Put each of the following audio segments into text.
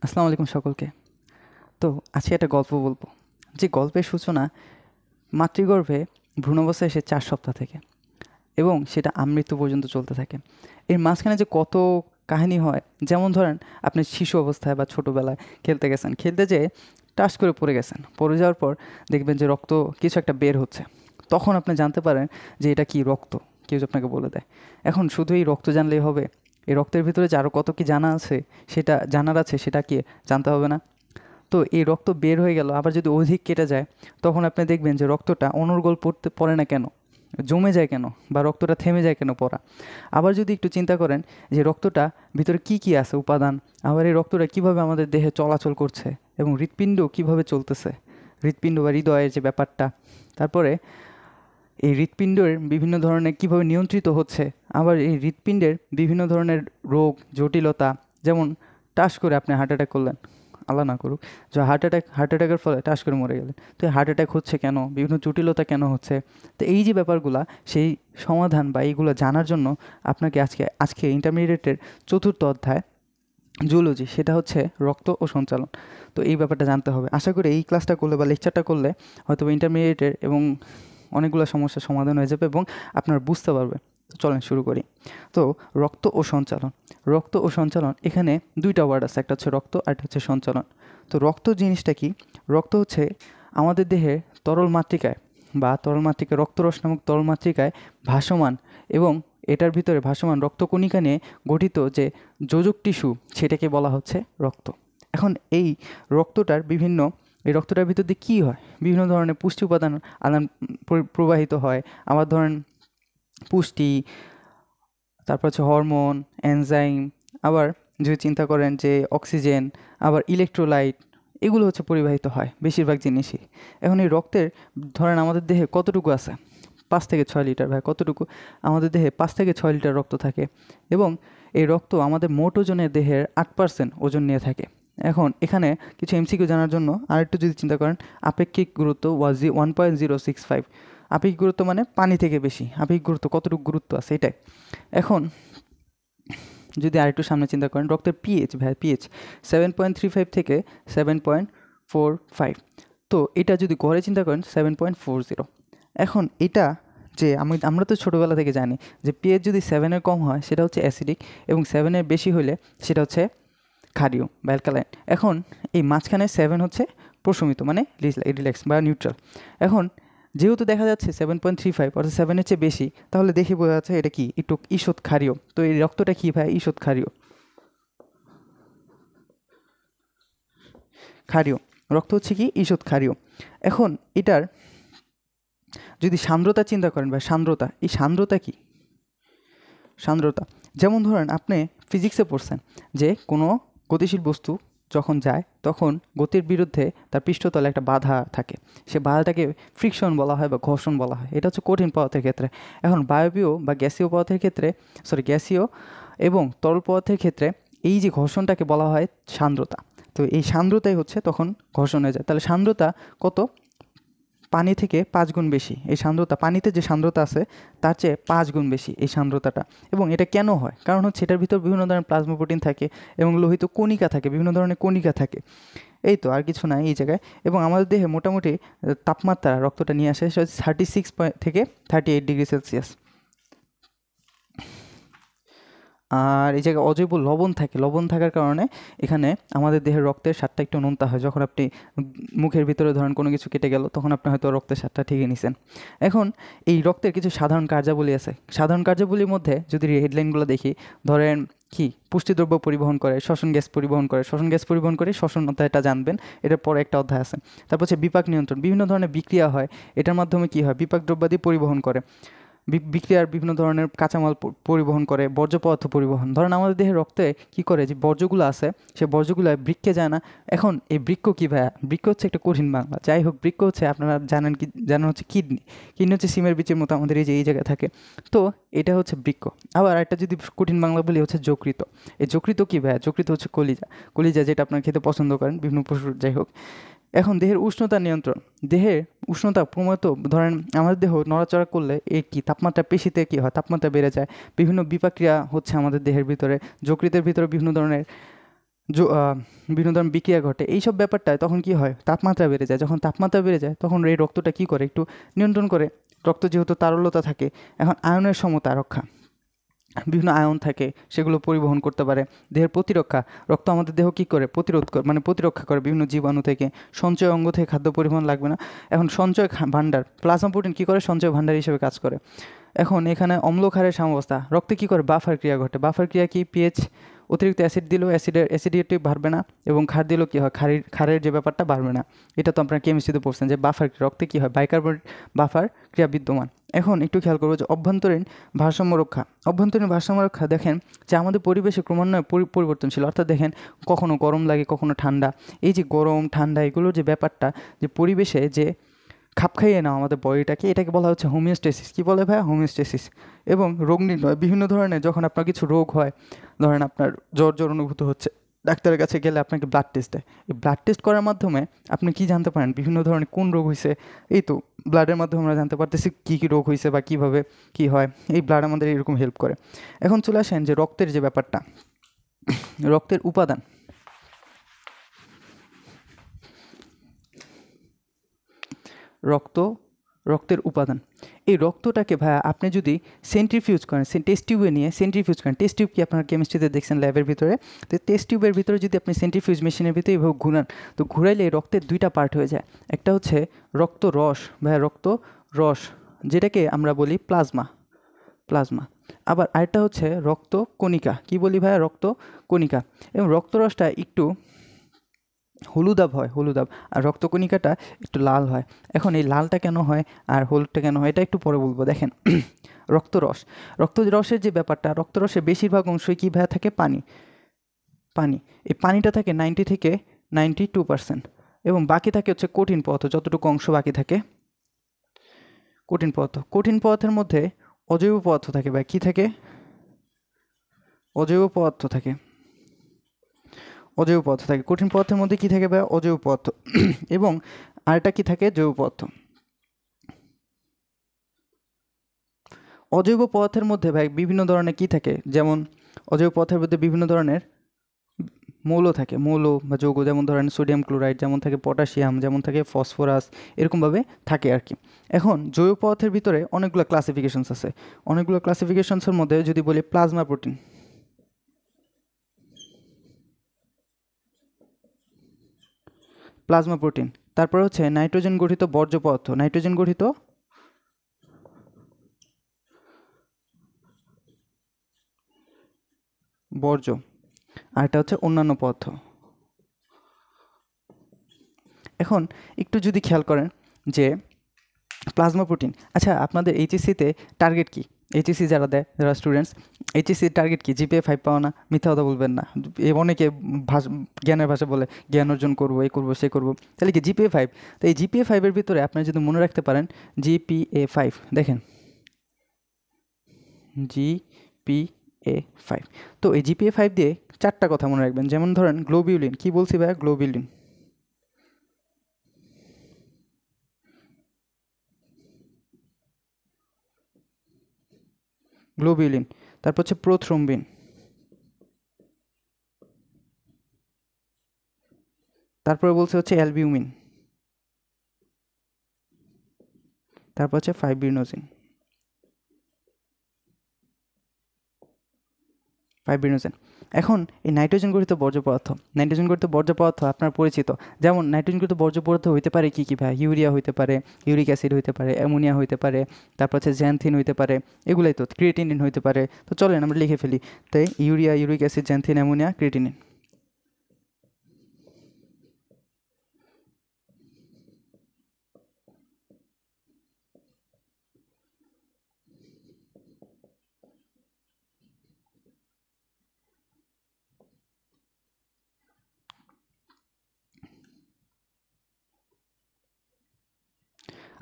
আসসালামু আলাইকুম সকলকে। তো আজকে একটা গল্প বলবো, যে গল্পের সূচনা মাতৃগর্ভে ভ্রূণাবস্থায় এসে 4 সপ্তাহ থেকে এবং সেটা আমৃত্যু পর্যন্ত চলতে থাকে। এর মাঝখানে যে কত কাহিনী হয়, যেমন ধরেন আপনি শিশু অবস্থায় বা ছোটোবেলায় খেলতে গেছেন, খেলতে যেয়ে টাচ করে পড়ে গেছেন, পড়ে যাওয়ার পর দেখবেন যে রক্ত কিছু একটা বের হচ্ছে। তখন আপনি জানতে পারেন যে এটা কি রক্ত, কেউ আপনাকে বলে দেয়। এখন শুধু এই রক্ত জানলেই হবে? এই রক্তের ভিতরে যে আরও কত কি জানা আছে, সেটা জানার আছে, সেটা কি জানতে হবে না? তো এই রক্ত বের হয়ে গেল, আবার যদি অধিক কেটে যায়, তখন আপনি দেখবেন যে রক্তটা অনর্গল পড়ে না কেন, জমে যায় কেন, বা রক্তটা থেমে যায় কেন পড়া। আবার যদি একটু চিন্তা করেন যে রক্তটা ভিতরে কি কি আছে উপাদান, আবার এই রক্তটা কিভাবে আমাদের দেহে চলাচল করছে, এবং হৃৎপিণ্ড কিভাবে চলতেছে, হৃৎপিণ্ড বা হৃদয়ের যে ব্যাপারটা, তারপরে এই হৃৎপিণ্ডের বিভিন্ন ধরনের কিভাবে নিয়ন্ত্রিত হচ্ছে, আবার এই হৃৎপিণ্ডের বিভিন্ন ধরনের রোগ জটিলতা, যেমন টাস করে আপনি হার্ট অ্যাটাক করলেন, আল্লাহ না করুক, যে হার্ট অ্যাটাকের ফলে টাস করে মরে গেলেন, তো এই হার্ট অ্যাটাক হচ্ছে কেন, বিভিন্ন জটিলতা কেন হচ্ছে। তো এই যে ব্যাপারগুলা, সেই সমাধান বা এইগুলো জানার জন্য আপনাকে আজকে ইন্টারমিডিয়েটের চতুর্থ অধ্যায় জুলজি, সেটা হচ্ছে রক্ত ও সঞ্চালন। তো এই ব্যাপারটা জানতে হবে। আশা করি এই ক্লাসটা করলে বা লেকচারটা করলে হয়তো ইন্টারমিডিয়েটের এবং অনেকগুলো সমস্যার সমাধান হয়ে যাবে এবং আপনারা বুঝতে পারবেন। তো চলেন শুরু করি। তো রক্ত ও সঞ্চালন, রক্ত ও সঞ্চালন, এখানে দুইটা ওয়ার্ড আছে, একটা হচ্ছে রক্ত আর একটা হচ্ছে সঞ্চালন। তো রক্ত জিনিসটা কি? রক্ত হচ্ছে আমাদের দেহের তরল মাতৃকায় বা তরল মাতৃকায়, রক্তরস নামক তরল মাতৃকায় ভাসমান, এবং এটার ভিতরে ভাসমান রক্তকণিকা নিয়ে গঠিত যে যোজক টিস্যু, সেটাকে বলা হচ্ছে রক্ত। এখন এই রক্তটার ভিতর দিয়ে কী হয়? বিভিন্ন ধরনের পুষ্টি উপাদান আদান প্রবাহিত হয়। আবার ধরেন পুষ্টি, তারপর হচ্ছে হরমোন, এনজাইম, আবার যদি চিন্তা করেন যে অক্সিজেন, আবার ইলেকট্রোলাইট, এগুলো হচ্ছে পরিবাহিত হয় বেশিরভাগ জিনিসই। এখন এই রক্তের ধরেন আমাদের দেহে কতটুকু আছে? 5 থেকে 6 লিটার। ভাই কতটুকু? আমাদের দেহে 5 থেকে 6 লিটার রক্ত থাকে, এবং এই রক্ত আমাদের মোট ওজনের দেহের 8% ওজন নিয়ে থাকে। এখন এখানে কিছু এমসিকিউ জানার জন্য আরেকটু যদি চিন্তা করেন, আপেক্ষিক গুরুত্ব 1.065। আপেক্ষিক গুরুত্ব মানে পানি থেকে বেশি, আপেক্ষিক গুরুত্ব কতটুকু গুরুত্ব আছে এটাই। এখন যদি আরেকটু সামনে চিন্তা করেন, রক্তের পিএইচ, ভাই পিএইচ 7.35 থেকে 7.45। তো এটা যদি গড়ে চিন্তা করেন 7.40। এখন এটা যে আমরা তো ছোটোবেলা থেকে জানি যে পিএইচ যদি 7-এর কম হয় সেটা হচ্ছে অ্যাসিডিক, এবং 7-এর বেশি হলে সেটা হচ্ছে ক্ষারীয় বা অ্যালকালাইন। এখন এই মাঝখানে 7 হচ্ছে প্রশমিত, মানে রিল্যাক্স বা নিউট্রাল। এখন যেহেতু দেখা যাচ্ছে 7.35 অর্থাৎ 7-এর চেয়ে বেশি, তাহলে দেখে বোঝা যাচ্ছে এটা কি একটু ঈষৎ ক্ষারীয়। তো এই রক্তটা কী ভাই? ঈষৎ ক্ষারীয়। ক্ষারীয় রক্ত হচ্ছে কি ঈষৎ ক্ষারীয়। এখন এটার যদি সান্দ্রতা চিন্তা করেন, বা সান্দ্রতা, এই সান্দ্রতা কি? সান্দ্রতা, যেমন ধরেন আপনি ফিজিক্সে পড়ছেন যে কোনো গতিশীল বস্তু যখন যায়, তখন গতির বিরুদ্ধে তার পৃষ্ঠতলে একটা বাধা থাকে। সে বাধাটাকে ফ্রিকশন বলা হয় বা ঘর্ষণ বলা হয়। এটা হচ্ছে কঠিন পদার্থের ক্ষেত্রে। এখন বায়বীয় বা গ্যাসীয় পদার্থের ক্ষেত্রে, গ্যাসীয় এবং তরল পদার্থের ক্ষেত্রে এই যে ঘর্ষণটাকে বলা হয় সান্দ্রতা। তো এই সান্দ্রতাই হচ্ছে তখন ঘর্ষণ হয়ে যায়। তাহলে সান্দ্রতা কত? পানি থেকে 5 গুণ বেশি। এই সান্দ্রতা, পানিতে যে সান্দ্রতা আছে তার চেয়ে 5 গুণ বেশি এই সান্দ্রতাটা। এবং এটা কেন হয়? কারণ হচ্ছে এটার ভিতর বিভিন্ন ধরনের প্লাজমা প্রোটিন থাকে এবং লোহিত কণিকা থাকে, বিভিন্ন ধরনের কণিকা থাকে। এই তো, আর কিছু নাই এই জায়গায়। এবং আমাদের দেহে মোটামুটি তাপমাত্রা রক্তটা নিয়ে আসে 36 থেকে 38 ডিগ্রি সেলসিয়াস। আর এই জায়গায় অজৈব লবণ থাকে। লবণ থাকার কারণে এখানে আমাদের দেহের রক্তের স্বাদটা একটু নোনতা হয়। যখন আপনি মুখের ভিতরে ধরেন কোনো কিছু কেটে গেল, তখন আপনি হয়তো রক্তের স্বাদটা ঠিকই নিছেন। এখন এই রক্তের কিছু সাধারণ কার্যাবলী আছে। সাধারণ কার্যাবলীর মধ্যে যদি হেডলাইনগুলো দেখি, ধরেন কি পুষ্টিদ্রব্য পরিবহন করে, শ্বসন গ্যাস পরিবহন করে, শ্বসন গ্যাস পরিবহন করে, শ্বসন অধ্যায়টা জানবেন, এটার পরে একটা অধ্যায় আছে। তারপর হচ্ছে বিপাক নিয়ন্ত্রণ, বিভিন্ন ধরনের বিক্রিয়া হয়, এটার মাধ্যমে কি হয়? বিপাক দ্রব্যাদি পরিবহন করে। বিক্রিয়ার বিভিন্ন ধরনের কাঁচামাল পরিবহন করে, বর্জ্য পদার্থ পরিবহন। ধরেন আমাদের দেহের রক্তে কী করে, যে বর্জ্যগুলো আছে সে বর্জ্যগুলো বৃক্কে যায় না। এখন এই বৃক্ক কী ভাইয়া? বৃক্ক হচ্ছে একটা কঠিন বাংলা, যাই হোক, বৃক্ক হচ্ছে আপনারা জানেন হচ্ছে কিডনি। কিডনি হচ্ছে সিমের বিচের মতো আমাদের এই জায়গায় থাকে। তো এটা হচ্ছে বৃক্ক। আবার একটা যদি কঠিন বাংলা বলি হচ্ছে যকৃত। এই যকৃত কী ভাইয়া? যকৃত হচ্ছে কলিজা। কলিজা যেটা আপনারা খেতে পছন্দ করেন বিভিন্ন পশুর, যাই হোক। এখন দেহের উষ্ণতা নিয়ন্ত্রণ, দেহের উষ্ণতা প্রমাণিত, ধরেন আমাদের দেহ নড়াচড়া করলে এই কি তাপমাত্রা, পেশিতে কী হয়? তাপমাত্রা বেড়ে যায়। বিভিন্ন বিপাক্রিয়া হচ্ছে আমাদের দেহের ভিতরে, যকৃতের ভিতরে বিভিন্ন ধরনের বিভিন্ন ধরনের বিক্রিয়া ঘটে, এইসব ব্যাপারটায় তখন কি হয়, তাপমাত্রা বেড়ে যায়। যখন তাপমাত্রা বেড়ে যায় তখন এই রক্তটা কি করে, একটু নিয়ন্ত্রণ করে। রক্ত যেহেতু তারলতা থাকে, এখন আয়নের সমতা রক্ষা, বিভিন্ন আয়ন থাকে সেগুলো পরিবহন করতে পারে। দেহের প্রতিরক্ষা, রক্ত আমাদের দেহ কী করে, প্রতিরোধ করে, মানে প্রতিরক্ষা করে বিভিন্ন জীবাণু থেকে। সঞ্চয় অঙ্গ থেকে খাদ্য পরিবহন লাগবে না। এখন সঞ্চয় ভাণ্ডার, প্লাজমা প্রোটিন কী করে, সঞ্চয় ভাণ্ডার হিসেবে কাজ করে। এখন এখানে অম্লক্ষারের সাম্যাবস্থা, রক্তে কী করে, বাফার ক্রিয়া ঘটে। বাফার ক্রিয়া কি, পিএইচ অতিরিক্ত অ্যাসিড দিলেও অ্যাসিডিটি বাড়বে না, এবং ক্ষার দিলেও কী হয়, ক্ষারের যে ব্যাপারটা বাড়বে না। এটা তো আপনারা কেমিস্ট্রিতে পড়ছেন যে বাফার, রক্তে কী হয়, বাইকার্বনেট বাফার ক্রিয়া বিদ্যমান। এখন একটু খেয়াল করবো যে অভ্যন্তরীণ ভারসাম্য রক্ষা। অভ্যন্তরীণ ভারসাম্য রক্ষা দেখেন যে আমাদের পরিবেশে ক্রমান্বয়ে পরিবর্তনশীল, অর্থাৎ দেখেন কখনো গরম লাগে কখনো ঠান্ডা। এই যে গরম ঠান্ডা এগুলোর যে ব্যাপারটা, যে পরিবেশে যে খাপ খাইয়ে নাও আমাদের বডিটাকে, এটাকে বলা হচ্ছে হোমিওস্টেসিস। কী বলে ভাইয়া, হোমিওস্টেসিস। এবং রোগ নির্ণয়, বিভিন্ন ধরনের যখন আপনার কিছু রোগ হয়, ধরেন আপনার জ্বর অনুভূত হচ্ছে, ডাক্তারের কাছে গেলে আপনাকে ব্লাড টেস্ট দেয়। এই ব্লাড টেস্ট করার মাধ্যমে আপনি কি জানতে পারেন, বিভিন্ন ধরনের কোন রোগ হয়েছে। এই তো ব্লাডের মাধ্যমে আমরা জানতে পারতেছি কী কী রোগ হয়েছে বা কীভাবে কী হয়। এই ব্লাড আমাদের এরকম হেল্প করে। এখন চলে আসেন যে রক্তের যে ব্যাপারটা, রক্তের উপাদান। রক্তের উপাদান, এই রক্তটাকে ভাইয়া আপনি যদি সেন্ট্রিফিউজ করেন, টেস্ট টিউবে নিয়ে সেন্ট্রিফিউজ করেন। টেস্ট টিউব কি আপনারা কেমিস্ট্রিতে দেখছেন ল্যাবের ভিতরে, তো টেস্ট টিউবের ভিতরে যদি আপনি সেন্ট্রিফিউজ মেশিনের ভিতরে এভাবে ঘুরান, তো ঘুরাইলে রক্তের দুইটা পার্ট হয়ে যায়। একটা হচ্ছে রক্ত রস, ভাইয়া রক্ত রস, যেটাকে আমরা বলি প্লাজমা। আবার আরেকটা হচ্ছে রক্ত কণিকা। কি বলি ভাইয়া, রক্ত কণিকা। এবং রক্তরসটা একটু হলুদাভ হয়, আর রক্তকণিকাটা একটু লাল হয়। এখন এই লালটা কেন হয় আর হলুদটা কেন হয়, এটা একটু পরে বলবো। দেখেন রক্তরসের যে ব্যাপারটা, রক্তরসের বেশিরভাগ অংশই কী ভাইয়া থাকে, পানি। এই পানিটা থাকে 90 থেকে 92%, এবং বাকি থাকে হচ্ছে কঠিন পদার্থ, যতটুকু অংশ বাকি থাকে কঠিন পদার্থ। কঠিন পদার্থের মধ্যে অজৈব পদার্থ থাকে, বা কী থাকে, অজৈব পদার্থ থাকে। কঠিন পদার্থের মধ্যে কী থাকে ভাই, অজৈব পদার্থ। এবং আরেকটা কী থাকে, জৈব পদার্থ। অজৈব পদার্থের মধ্যে ভাই বিভিন্ন ধরনের কী থাকে, যেমন অজৈব পদার্থের মধ্যে বিভিন্ন ধরনের মৌল থাকে, মৌল বা যৌগ, যেমন ধরেন সোডিয়াম ক্লোরাইড, যেমন থাকে পটাশিয়াম, যেমন থাকে ফসফরাস, এরকমভাবে থাকে আর কি। এখন জৈব পদার্থের ভিতরে অনেকগুলো ক্লাসিফিকেশনস আছে। অনেকগুলো ক্লাসিফিকেশনসের মধ্যে যদি বলি প্লাজমা প্রোটিন, তারপর হচ্ছে নাইট্রোজেন গঠিত বর্জ্য পদার্থ, বর্জ্য, আর এটা হচ্ছে অন্যান্য পদার্থ। এখন একটু যদি খেয়াল করেন যে প্লাজমা প্রোটিন, আচ্ছা আপনাদের এইচএসসিতে টার্গেট কি, এইচএসসি যারা স্টুডেন্টস, এইচএসসির টার্গেট কি, জিপিএ 5 পাওয়া না, মিথ্যা কথা বলবেন না। অনেকে জ্ঞানের ভাষা বলে জ্ঞান অর্জন করবো, এই করবো সে করবো, তাহলে কি জিপিএ 5। তো এই জিপিএ 5-এর ভিতরে আপনারা যদি মনে রাখতে পারেন জিপিএ 5, দেখেন জিপিএ 5, তো এই জিপিএ 5 দিয়ে 4টা কথা মনে রাখবেন। যেমন ধরেন গ্লোবিউলিন, কি বলছি ভাইয়া, গ্লোবিউলিন, তারপর হচ্ছে প্রোথ্রম্বিন, তারপরে বলছে হচ্ছে অ্যালবিউমিন, তারপর হচ্ছে ফাইব্রিনোজেন। এখন এই নাইট্রোজেন গঠিত বর্জ্য পদার্থ আপনার পরিচিত। যেমন নাইট্রোজেন গঠিত বর্জ্য পদার্থ হইতে পারে কী ভাই, ইউরিয়া হইতে পারে, ইউরিক অ্যাসিড হইতে পারে, অ্যামোনিয়া হইতে পারে, তারপর হচ্ছে জ্যান্থিন হইতে পারে, এগুলাই তো, ক্রিয়েটিনিন হইতে পারে। তো চলেন আমরা লিখে ফেলি, তাই urea, uric acid, xanthine, ammonia, creatinine.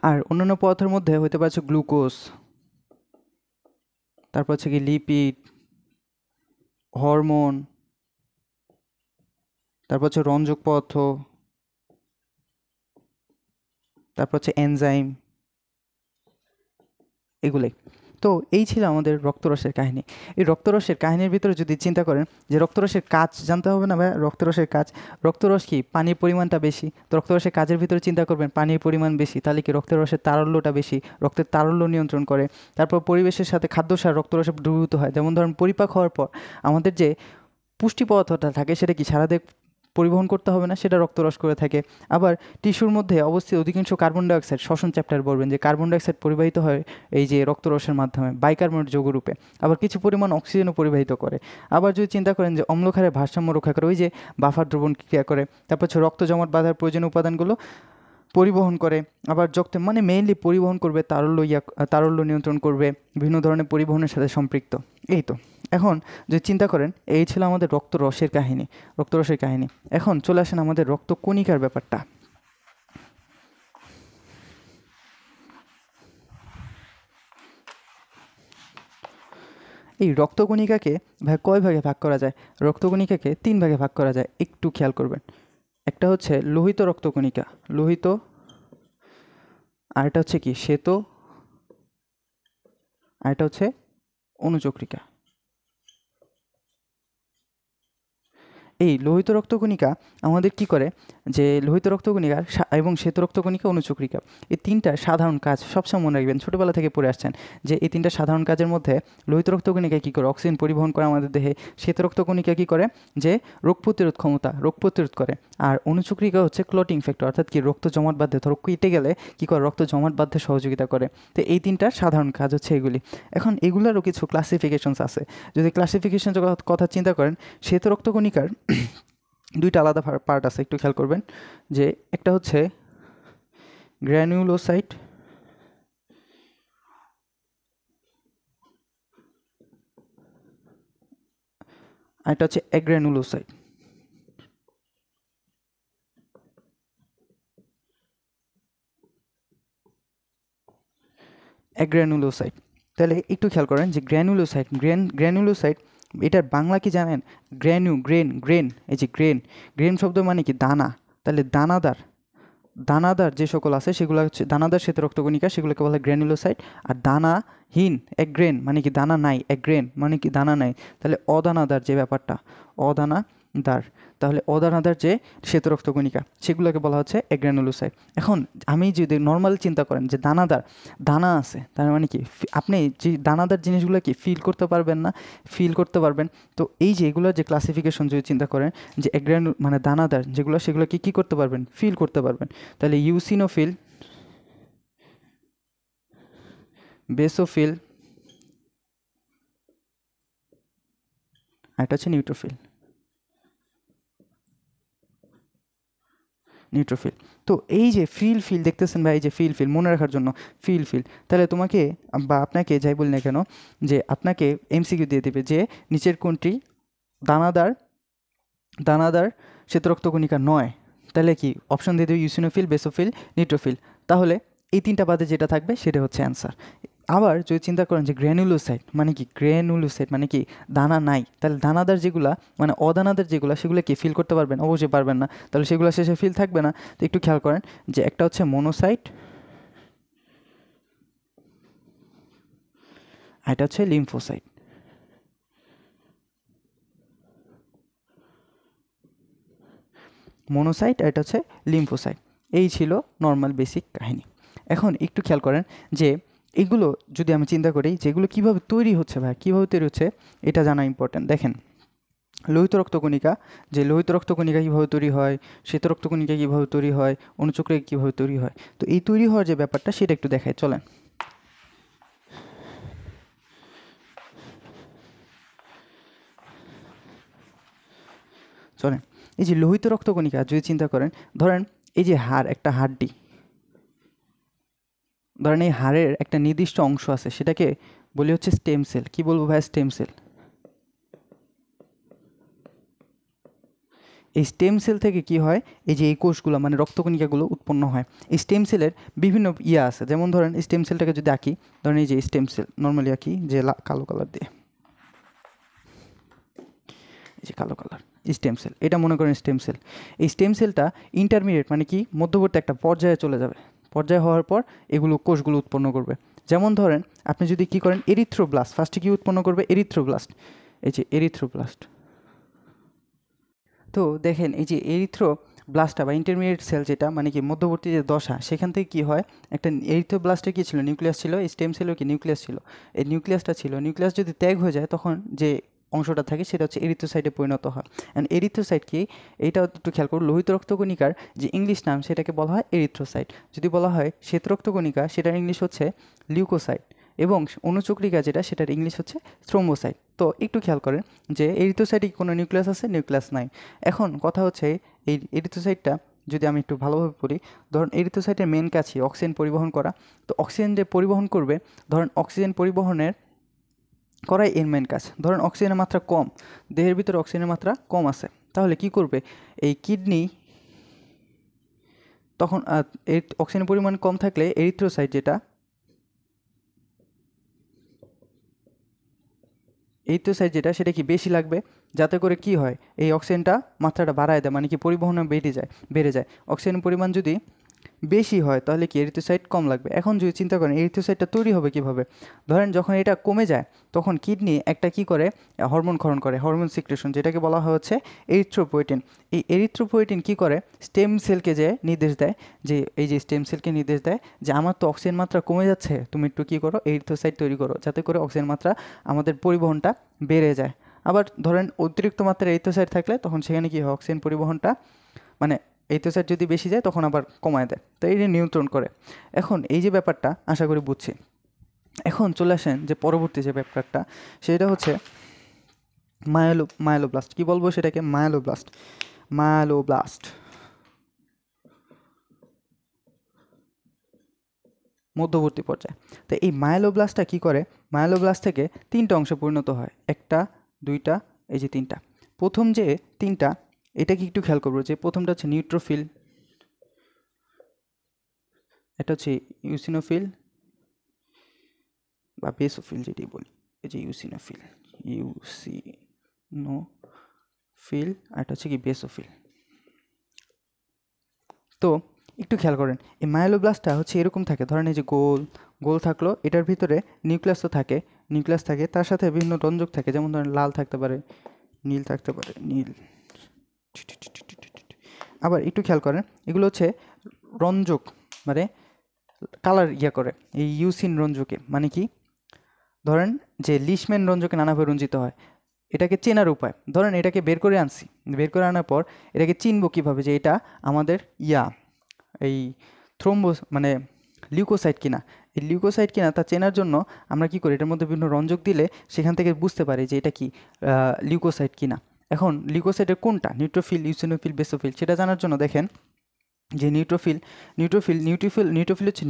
আর অন্যান্য পদার্থের মধ্যে হইতে পারছে গ্লুকোজ, তারপর হচ্ছে কি লিপিড, হরমোন, তারপর হচ্ছে রঞ্জক পদার্থ, তারপর হচ্ছে এনজাইম, এগুলোই। তো তো এই ছিল আমাদের রক্তরসের কাহিনী। এই রক্তরসের কাহিনীর ভিতরে যদি চিন্তা করেন যে রক্তরসের কাজ জানতে হবে না ভাই, রক্তরসের কাজ, রক্তরস কি পানির পরিমাণটা বেশি, তো রক্তরসের কাজের ভিতরে চিন্তা করবেন পানির পরিমাণ বেশি, তাহলে কি রক্তরসের তারল্যটা বেশি, রক্তের তারল্য নিয়ন্ত্রণ করে। তারপর পরিবেশের সাথে খাদ্যসার রক্তরসে দ্রবীভূত হয়, যেমন ধরেন পরিপাক হওয়ার পর আমাদের যে পুষ্টি পদার্থটা থাকে সেটা কি সারা দেহ পরিবহন করতে হবে না, সেটা রক্তরস করে থাকে। আবার টিস্যুর মধ্যে অবস্থিত অধিকাংশ কার্বন ডাইঅক্সাইড, শ্বসন চ্যাপ্টার বলবেন যে কার্বন ডাইঅক্সাইড পরিবাহিত হয় এই যে রক্তরসের মাধ্যমে বাইকার্বনেট যৌগরূপে। আবার কিছু পরিমাণ অক্সিজেনও পরিবাহিত করে। আবার যদি চিন্তা করেন যে অম্লক্ষারের ভারসাম্য রক্ষা করে, ওই যে বাফার দ্রবণ ক্রিয়া করে। তারপর হচ্ছে রক্ত জমাট বাঁধার প্রয়োজনীয় উপাদানগুলো পরিবহন করে। আবার যক্তে মানে মেইনলি পরিবহন করবে, তারল্য নিয়ন্ত্রণ করবে, বিভিন্ন ধরনের পরিবহনের সাথে সম্পৃক্ত। এই তো এখন যদি চিন্তা করেন এই ছিল আমাদের রক্তরসের কাহিনী। এখন চলে আসেন আমাদের রক্তকণিকার ব্যাপারটা। এই রক্তকণিকাকে কয় ভাগে ভাগ করা যায়? রক্তকণিকাকে 3 ভাগে ভাগ করা যায়, একটু খেয়াল করবেন। একটা হচ্ছে লোহিত রক্তকণিকা, লোহিত, আরেকটা হচ্ছে কি শ্বেত, আরেকটা হচ্ছে অনুচক্রিকা। এই লোহিত রক্তকণিকা আমাদের কি করে, যে লোহিত রক্তকণিকা এবং শ্বেত রক্তকণিকা, অনুচক্রিকা, এই 3টা সাধারণ কাজ সবসময় মনে রাখবেন, ছোটোবেলা থেকে পড়ে আসছেন যে এই 3টা সাধারণ কাজের মধ্যে লোহিত রক্তকণিকা কী করে অক্সিজেন পরিবহন করে আমাদের দেহে, শ্বেত রক্তকণিকা কী করে যে রোগ প্রতিরোধ করে, আর অনুচক্রিকা হচ্ছে ক্লটিং ফ্যাক্টর, অর্থাৎ কি রক্ত জমাট বাঁধে, ধরো কেটে গেলে কী করে রক্ত জমাট বাঁধতে সহযোগিতা করে। তো এই 3টার সাধারণ কাজ হচ্ছে এগুলি। এখন এগুলোরও কিছু ক্লাসিফিকেশনস আছে। যদি ক্লাসিফিকেশন কথা চিন্তা করেন, শ্বেত রক্তকণিকার 2টা আলাদা পার্ট আছে, একটু খেয়াল করবেন যে একটা হচ্ছে গ্র্যানুলোসাইট, আর একটা হচ্ছে অ্যাগ্রানুলোসাইট। তাহলে একটু খেয়াল করেন যে গ্র্যানুলোসাইট এটার বাংলা কি জানেন? গ্রেন, এই যে গ্রেন শব্দ মানে কি দানা। তাহলে দানাদার যে সকল আছে সেগুলো হচ্ছে দানাদার শ্বেত রক্তকণিকা, সেগুলোকে বলা হয় গ্র্যানুলোসাইট। আর দানাহীন একগ্রেন মানে কি দানা নাই, একগ্রেন মানে কি দানা নাই। তাহলে অদানাদার যে ব্যাপারটা, তাহলে অদানাদার যে শ্বেত রক্তকণিকা সেগুলোকে বলা হচ্ছে অ্যাগ্রানুলোসাইট। এখন আমি যদি নর্মাল চিন্তা করেন যে দানা আছে, তার মানে কি আপনি যে দানাদার জিনিসগুলো কি ফিল করতে পারবেন। তো এই যে এগুলোর যে ক্লাসিফিকেশন যদি চিন্তা করেন যে মানে দানাদার যেগুলো, সেগুলো কি করতে পারবেন? ফিল করতে পারবেন। তাহলে ইউসিনোফিল, বেসোফিল, আর এটা হচ্ছে নিউট্রোফিল। তো এই যে ফিল দেখতেছেন ভাই, এই যে ফিল মনে রাখার জন্য ফিল তাহলে তোমাকে বা আপনাকে যাই বলি না কেন, যে আপনাকে এমসিকিউ দিয়ে দেবে যে নিচের কোনটি দানাদার শ্বেত রক্তকণিকা নয়। তাহলে কি অপশন দিয়ে দেবে ইউসিনোফিল, বেসোফিল, নিউট্রোফিল। তাহলে এই 3টা বাদে যেটা থাকবে সেটা হচ্ছে অ্যান্সার। আবার যদি চিন্তা করেন যে গ্র্যানুলোসাইট মানে কি দানা নাই, তাহলে দানাদার যেগুলা মানে অদানাদার যেগুলা, সেগুলো কি ফিল করতে পারবেন? অবশ্যই পারবেন না, তাহলে সেগুলো শেষে ফিল থাকবে না। তো একটু খেয়াল করেন যে একটা হচ্ছে মনোসাইট, আর এটা হচ্ছে লিম্ফোসাইট। মনোসাইট আর এটা হচ্ছে লিম্ফোসাইট। এই ছিল নর্মাল বেসিক কাহিনী। এখন একটু খেয়াল করেন যে এগুলো যদি আমি চিন্তা করি যেগুলো কীভাবে তৈরি হচ্ছে এটা জানা ইম্পর্ট্যান্ট। দেখেন লোহিত রক্তকণিকা কীভাবে তৈরি হয়, শ্বেত রক্তকণিকা কীভাবে তৈরি হয়, অনুচক্রিকা কীভাবে তৈরি হয়। তো এই তৈরি হওয়ার যে ব্যাপারটা সেটা একটু দেখায়, চলেন। এই যে লোহিত রক্তকণিকা যদি চিন্তা করেন, ধরেন এই যে একটা হাড্ডি, ধরেন এই হাড়ের একটা নির্দিষ্ট অংশ আছে, সেটাকে বলি হচ্ছে স্টেম সেল। কি বলবো ভাই? Stem cell. এই স্টেম সেল থেকে কি হয়, এই যে এই কোষগুলো মানে রক্তকণিকাগুলো উৎপন্ন হয়। এই স্টেম সেলের বিভিন্ন আছে, যেমন ধরেন স্টেম সেলটাকে যদি আঁকি, ধরেন এই যে স্টেম সেল নর্মালি আঁকি যে কালো কালার দিয়ে, এই যে কালো কালার স্টেম সেল, এটা মনে করেন স্টেম সেল। এই স্টেম সেলটা ইন্টারমিডিয়েট মানে কি মধ্যবর্তী একটা পর্যায়ে চলে যাবে, পর্যায়ে হওয়ার পর এগুলো কোষগুলো উৎপন্ন করবে। যেমন ধরেন আপনি যদি কী করেন এরিথ্রোব্লাস্ট, ফার্স্টে কী উৎপন্ন করবে এরিথ্রোব্লাস্ট, এই যে এরিথ্রোব্লাস্ট। তো দেখেন এই যে এরিথ্রোব্লাস্টটা বা ইন্টারমিডিয়েট সেল যেটা মানে কি মধ্যবর্তী যে দশা, সেখান থেকে কী হয় একটা এরিথ্রোব্লাস্টে কী ছিল নিউক্লিয়াস ছিল, এই স্টেম সেলের কি নিউক্লিয়াস ছিল, এই নিউক্লিয়াসটা ছিল, নিউক্লিয়াস যদি ত্যাগ হয়ে যায় তখন যে অংশটা থাকে সেটা হচ্ছে এরিথ্রোসাইটে পরিণত হয়। অ্যান্ড এরিথ্রোসাইট কি, এইটাও একটু খেয়াল করুন, লোহিত রক্তকণিকার যে ইংলিশ নাম সেটাকে বলা হয় এরিথ্রোসাইট। যদি বলা হয় শ্বেত রক্তকণিকা সেটার ইংলিশ হচ্ছে লিউকোসাইট, এবং অনুচক্রিকা যেটা সেটার ইংলিশ হচ্ছে থ্রোম্বোসাইট। তো একটু খেয়াল করেন যে এরিথ্রোসাইটে কোনো নিউক্লিয়াস আছে, নিউক্লিয়াস নাই। এখন কথা হচ্ছে এই এরিথ্রোসাইটটা যদি আমি একটু ভালোভাবে পড়ি, ধরুন এরিথ্রোসাইটের মেন কাজই অক্সিজেন পরিবহন করা। তো অক্সিজেন যে পরিবহন করবে, ধরুন অক্সিজেন পরিবহনের করাই এর মেন কাজ। ধরুন অক্সিজেনের মাত্রা কম, দেহের ভিতরে অক্সিজেনের মাত্রা কম আছে, তাহলে কি করবে এই কিডনি, তখন এই অক্সিজেনের পরিমাণ কম থাকলে এরিথ্রোসাইট যেটা, এরিথ্রোসাইট যেটা সেটা কি বেশি লাগবে, যাতে করে কি হয় এই অক্সিজেনটা মাত্রাটা বাড়ায় দেয়, মানে কি পরিবহনে বেড়ে যায়। অক্সিজেনের পরিমাণ যদি বেশি হয় তাহলে কি এরিথ্রোসাইট কম লাগবে। এখন যদি চিন্তা করেন এরিথ্রোসাইটটা তৈরি হবে কিভাবে, ধরেন যখন এটা কমে যায় তখন কিডনি একটা কি করে হরমোন ক্ষরণ করে, হরমোন সিক্রেশন, যেটাকে বলা হচ্ছে এরিথ্রোপয়েটিন। এই এরিথ্রোপয়েটিন কি করে স্টেম সেলকে যে নির্দেশ দেয়, যে এই যে স্টেম সেলকে নির্দেশ দেয় যে আমার তো অক্সিজেন মাত্রা কমে যাচ্ছে, তুমি একটু কী করো এরিথ্রোসাইট তৈরি করো, যাতে করে অক্সিজেন মাত্রা আমাদের পরিবহনটা বেড়ে যায়। আবার ধরেন অতিরিক্ত মাত্রায় এরিথ্রোসাইট থাকলে তখন সেখানে কি হয় অক্সিজেন পরিবহনটা মানে এরিথ্রোসাইট যদি বেশি যায় তখন আবার কমায় দেয়, তো এই যে নিয়ন্ত্রণ করে। এখন এই যে ব্যাপারটা আশা করি বুঝছি। এখন চলে আসেন যে পরবর্তী যে ব্যাপারটা, সেটা হচ্ছে মায়োলোব্লাস্ট। কি বলবো সেটাকে, মায়োলোব্লাস্ট মধ্যবর্তী পর্যায়ে। তো এই মায়োলোব্লাস্টটা কি করে, মায়োলোব্লাস্ট থেকে তিনটা অংশে পরিণত হয়, একটা দুইটা এই যে তিনটা। প্রথম যে তিনটা এটা কি একটু খেয়াল করবো, যে প্রথমটা হচ্ছে নিউট্রোফিল, এটা হচ্ছে ইউসিনোফিল বা বেসোফিল যেটি বলি, এই যে ইউসিনোফিল আর এটা হচ্ছে কি বেসোফিল। তো একটু খেয়াল করেন এই মায়োলোব্লাস্টটা হচ্ছে এরকম থাকে, ধরেন এই যে গোল থাকলো, এটার ভিতরে নিউক্লিয়াস তো থাকে, নিউক্লিয়াস থাকে, তার সাথে বিভিন্ন রঞ্জক থাকে, যেমন ধরেন লাল থাকতে পারে, নীল থাকতে পারে, নীল। আবার একটু খেয়াল করেন এগুলো হচ্ছে রঞ্জক, মানে কালার করে এই ইউসিন রঞ্জকে, মানে কি ধরেন যে লিশম্যান রঞ্জকে নানাভাবে রঞ্জিত হয়, এটাকে চেনার উপায়, ধরেন এটাকে বের করে আনার পর এটাকে চিনবো কীভাবে যে এটা আমাদের এই থ্রোম্বোস মানে লিউকোসাইট কিনা, এই লিউকোসাইট কিনা তা চেনার জন্য আমরা কি করি, এটার মধ্যে বিভিন্ন রঞ্জক দিলে সেখান থেকে বুঝতে পারি যে এটা কি লিউকোসাইট কিনা। এখন লিউকোসাইটের কোনটা নিউট্রোফিল, ইউসিনোফিল, বেসোফিল সেটা জানার জন্য দেখেন যে নিউট্রোফিল হচ্ছে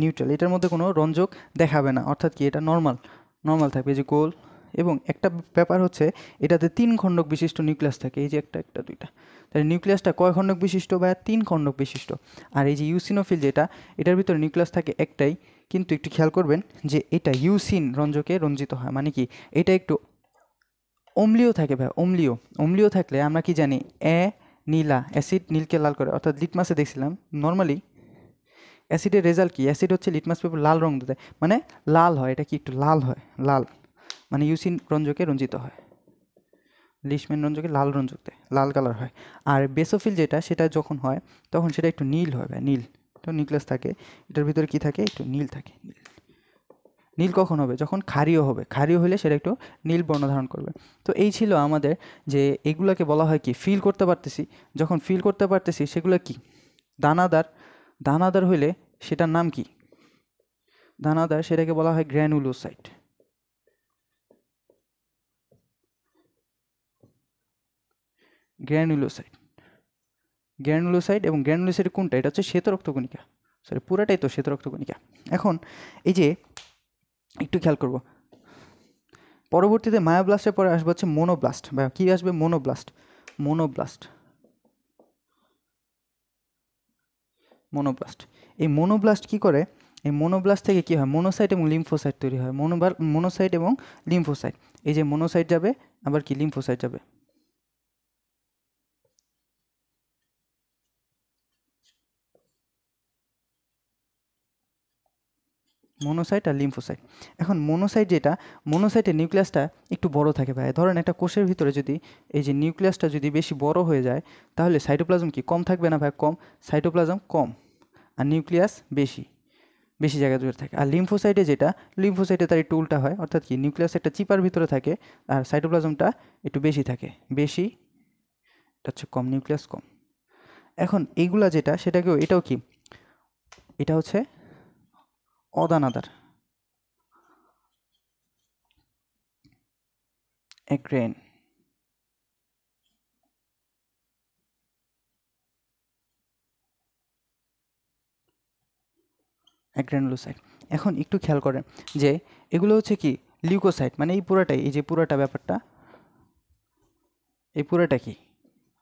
নিউট্রাল, এটার মধ্যে কোনো রঞ্জক দেখাবে না, অর্থাৎ কি এটা নর্মাল থাকবে, যে গোল। এবং একটা ব্যাপার হচ্ছে এটাতে 3 খণ্ডক বিশিষ্ট নিউক্লিয়াস থাকে, এই যে একটা দুইটা, তাহলে নিউক্লিয়াসটা কয় খণ্ডক বিশিষ্ট বা 3 খণ্ডক বিশিষ্ট। আর এই যে ইউসিনোফিল যেটা, এটার ভিতরে নিউক্লিয়াস থাকে একটাই, কিন্তু একটু খেয়াল করবেন যে এটা ইউসিন রঞ্জকে রঞ্জিত হয়, মানে কি এটা একটু অম্লীয় থাকে ভাই, অম্লীয় থাকলে আমরা কি জানি নীলা, অ্যাসিড নীলকে লাল করে, অর্থাৎ লিটমাসে দেখছিলাম নর্মালি অ্যাসিডের রেজাল্ট কি, অ্যাসিড হচ্ছে লিটমাস পেপার লাল রং দেয়, মানে লাল হয়, এটা কি একটু লাল হয়, লাল মানে ইউসিন রঞ্জকে রঞ্জিত হয়, লিশম্যান রঞ্জকে লাল রঞ্জক দেয়, লাল কালার হয়। আর বেসোফিল যেটা, সেটা যখন হয় তখন সেটা একটু নীল হয় ভাই, নীল, তো নিউক্লিয়াস থাকে, এটার ভিতরে কি থাকে একটু নীল থাকে। নীল কখন হবে, যখন ক্ষারীয় হবে, ক্ষারীয় হলে সেটা একটু নীল বর্ণ ধারণ করবে। তো এই ছিল আমাদের যে এগুলোকে বলা হয় কি ফিল করতে পারতেছি, যখন ফিল করতে পারতেছি সেগুলো কি দানাদার হইলে সেটার নাম কি, দানাদার, সেটাকে বলা হয় গ্র্যানুলোসাইট। এবং গ্র্যানুলোসাইট কোনটা, এটা হচ্ছে শ্বেত রক্তকণিকা, সরি পুরাটাই তো শ্বেত রক্তকণিকা। এখন এই যে একটু খেয়াল করব, পরবর্তীতে মায়োব্লাস্টের পরে আসবে হচ্ছে মোনোব্লাস্ট, বা কি আসবে মোনোব্লাস্ট। এই মোনোব্লাস্ট কি করে, এই মোনোব্লাস্ট থেকে কি হয় মোনোসাইট এবং লিম্ফোসাইট তৈরি হয়, মোনোসাইট এবং লিম্ফোসাইট, এই যে মোনোসাইট যাবে আবার কি লিম্ফোসাইট যাবে। মনোসাইট আর লিম্ফোসাইট। এখন মনোসাইট যেটা, মনোসাইটের নিউক্লিয়াসটা একটু বড় থাকে ভাই। ধরেন একটা কোষের ভিতরে যদি এই যে নিউক্লিয়াসটা যদি বেশি বড় হয়ে যায়, তাহলে সাইটোপ্লাজম কি কম থাকবে না ভাই? কম। সাইটোপ্লাজম কম আর নিউক্লিয়াস বেশি, বেশি জায়গা জুড়ে থাকে। আর লিম্ফোসাইটে যেটা, লিম্ফোসাইটে তার একটু উল্টা হয়, অর্থাৎ কি নিউক্লিয়াস একটা চিপার ভিতরে থাকে আর সাইটোপ্লাজমটা একটু বেশি থাকে, বেশি, এটা হচ্ছে কম, নিউক্লিয়াস কম। এখন এইগুলা যেটা, সেটাকেও, এটাও কি, এটা হচ্ছে অদানাদার, এগ্রেন। অ্যাগ্রানুলোসাইট। এখন একটু খেয়াল করেন যে এগুলো হচ্ছে কি লিউকোসাইট, মানে এই পুরাটাই, এই যে পুরাটা ব্যাপারটা, এই পুরাটা কি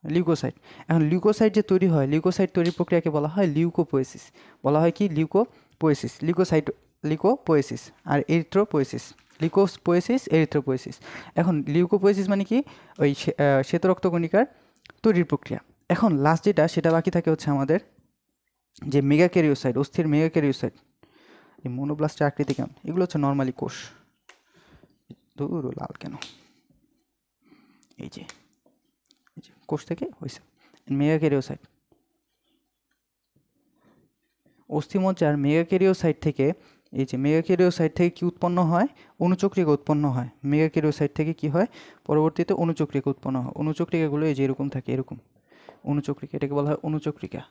লিউকোসাইট। এখন লিউকোসাইট যে তৈরি হয়, লিউকোসাইট তৈরির প্রক্রিয়াকে বলা হয় লিউকোপোয়েসিস। বলা হয় কি লিউকোপোয়েসিস, লিউকোসাইট, লিউকোপোয়েসিস আর এরিথ্রোপোয়েসিস, লিউকোপোয়েসিস এরিথ্রোপোয়েসিস। এখন লিউকোপোয়েসিস মানে কি, ওই শ্বেত রক্তকণিকার তৈরির প্রক্রিয়া। এখন লাস্ট যেটা, সেটা বাকি থাকে হচ্ছে আমাদের যে মেগাক্যারিওসাইট, অস্থির মেগাক্যারিওসাইট। এই মনোব্লাস্টের আকৃতি কেমন? এগুলো হচ্ছে নর্মালি কোষ। দূর লাল কেন? এই যে কোষ থেকে হয়েছে মেগাক্যারিওসাইট। অস্থিমজ্জার মেগাক্যারিওসাইট থেকে, এই যে মেগাক্যারিওসাইট থেকে কি উৎপন্ন হয়? অণুচক্রিকা উৎপন্ন হয়। মেগাক্যারিওসাইট থেকে কি হয়? পরবর্তীতে অণুচক্রিকা উৎপন্ন হয়। অণুচক্রিকাগুলো এই যে এরকম থাকে, এরকম অণুচক্রিকা, এটাকে বলা হয় অণুচক্রিকা।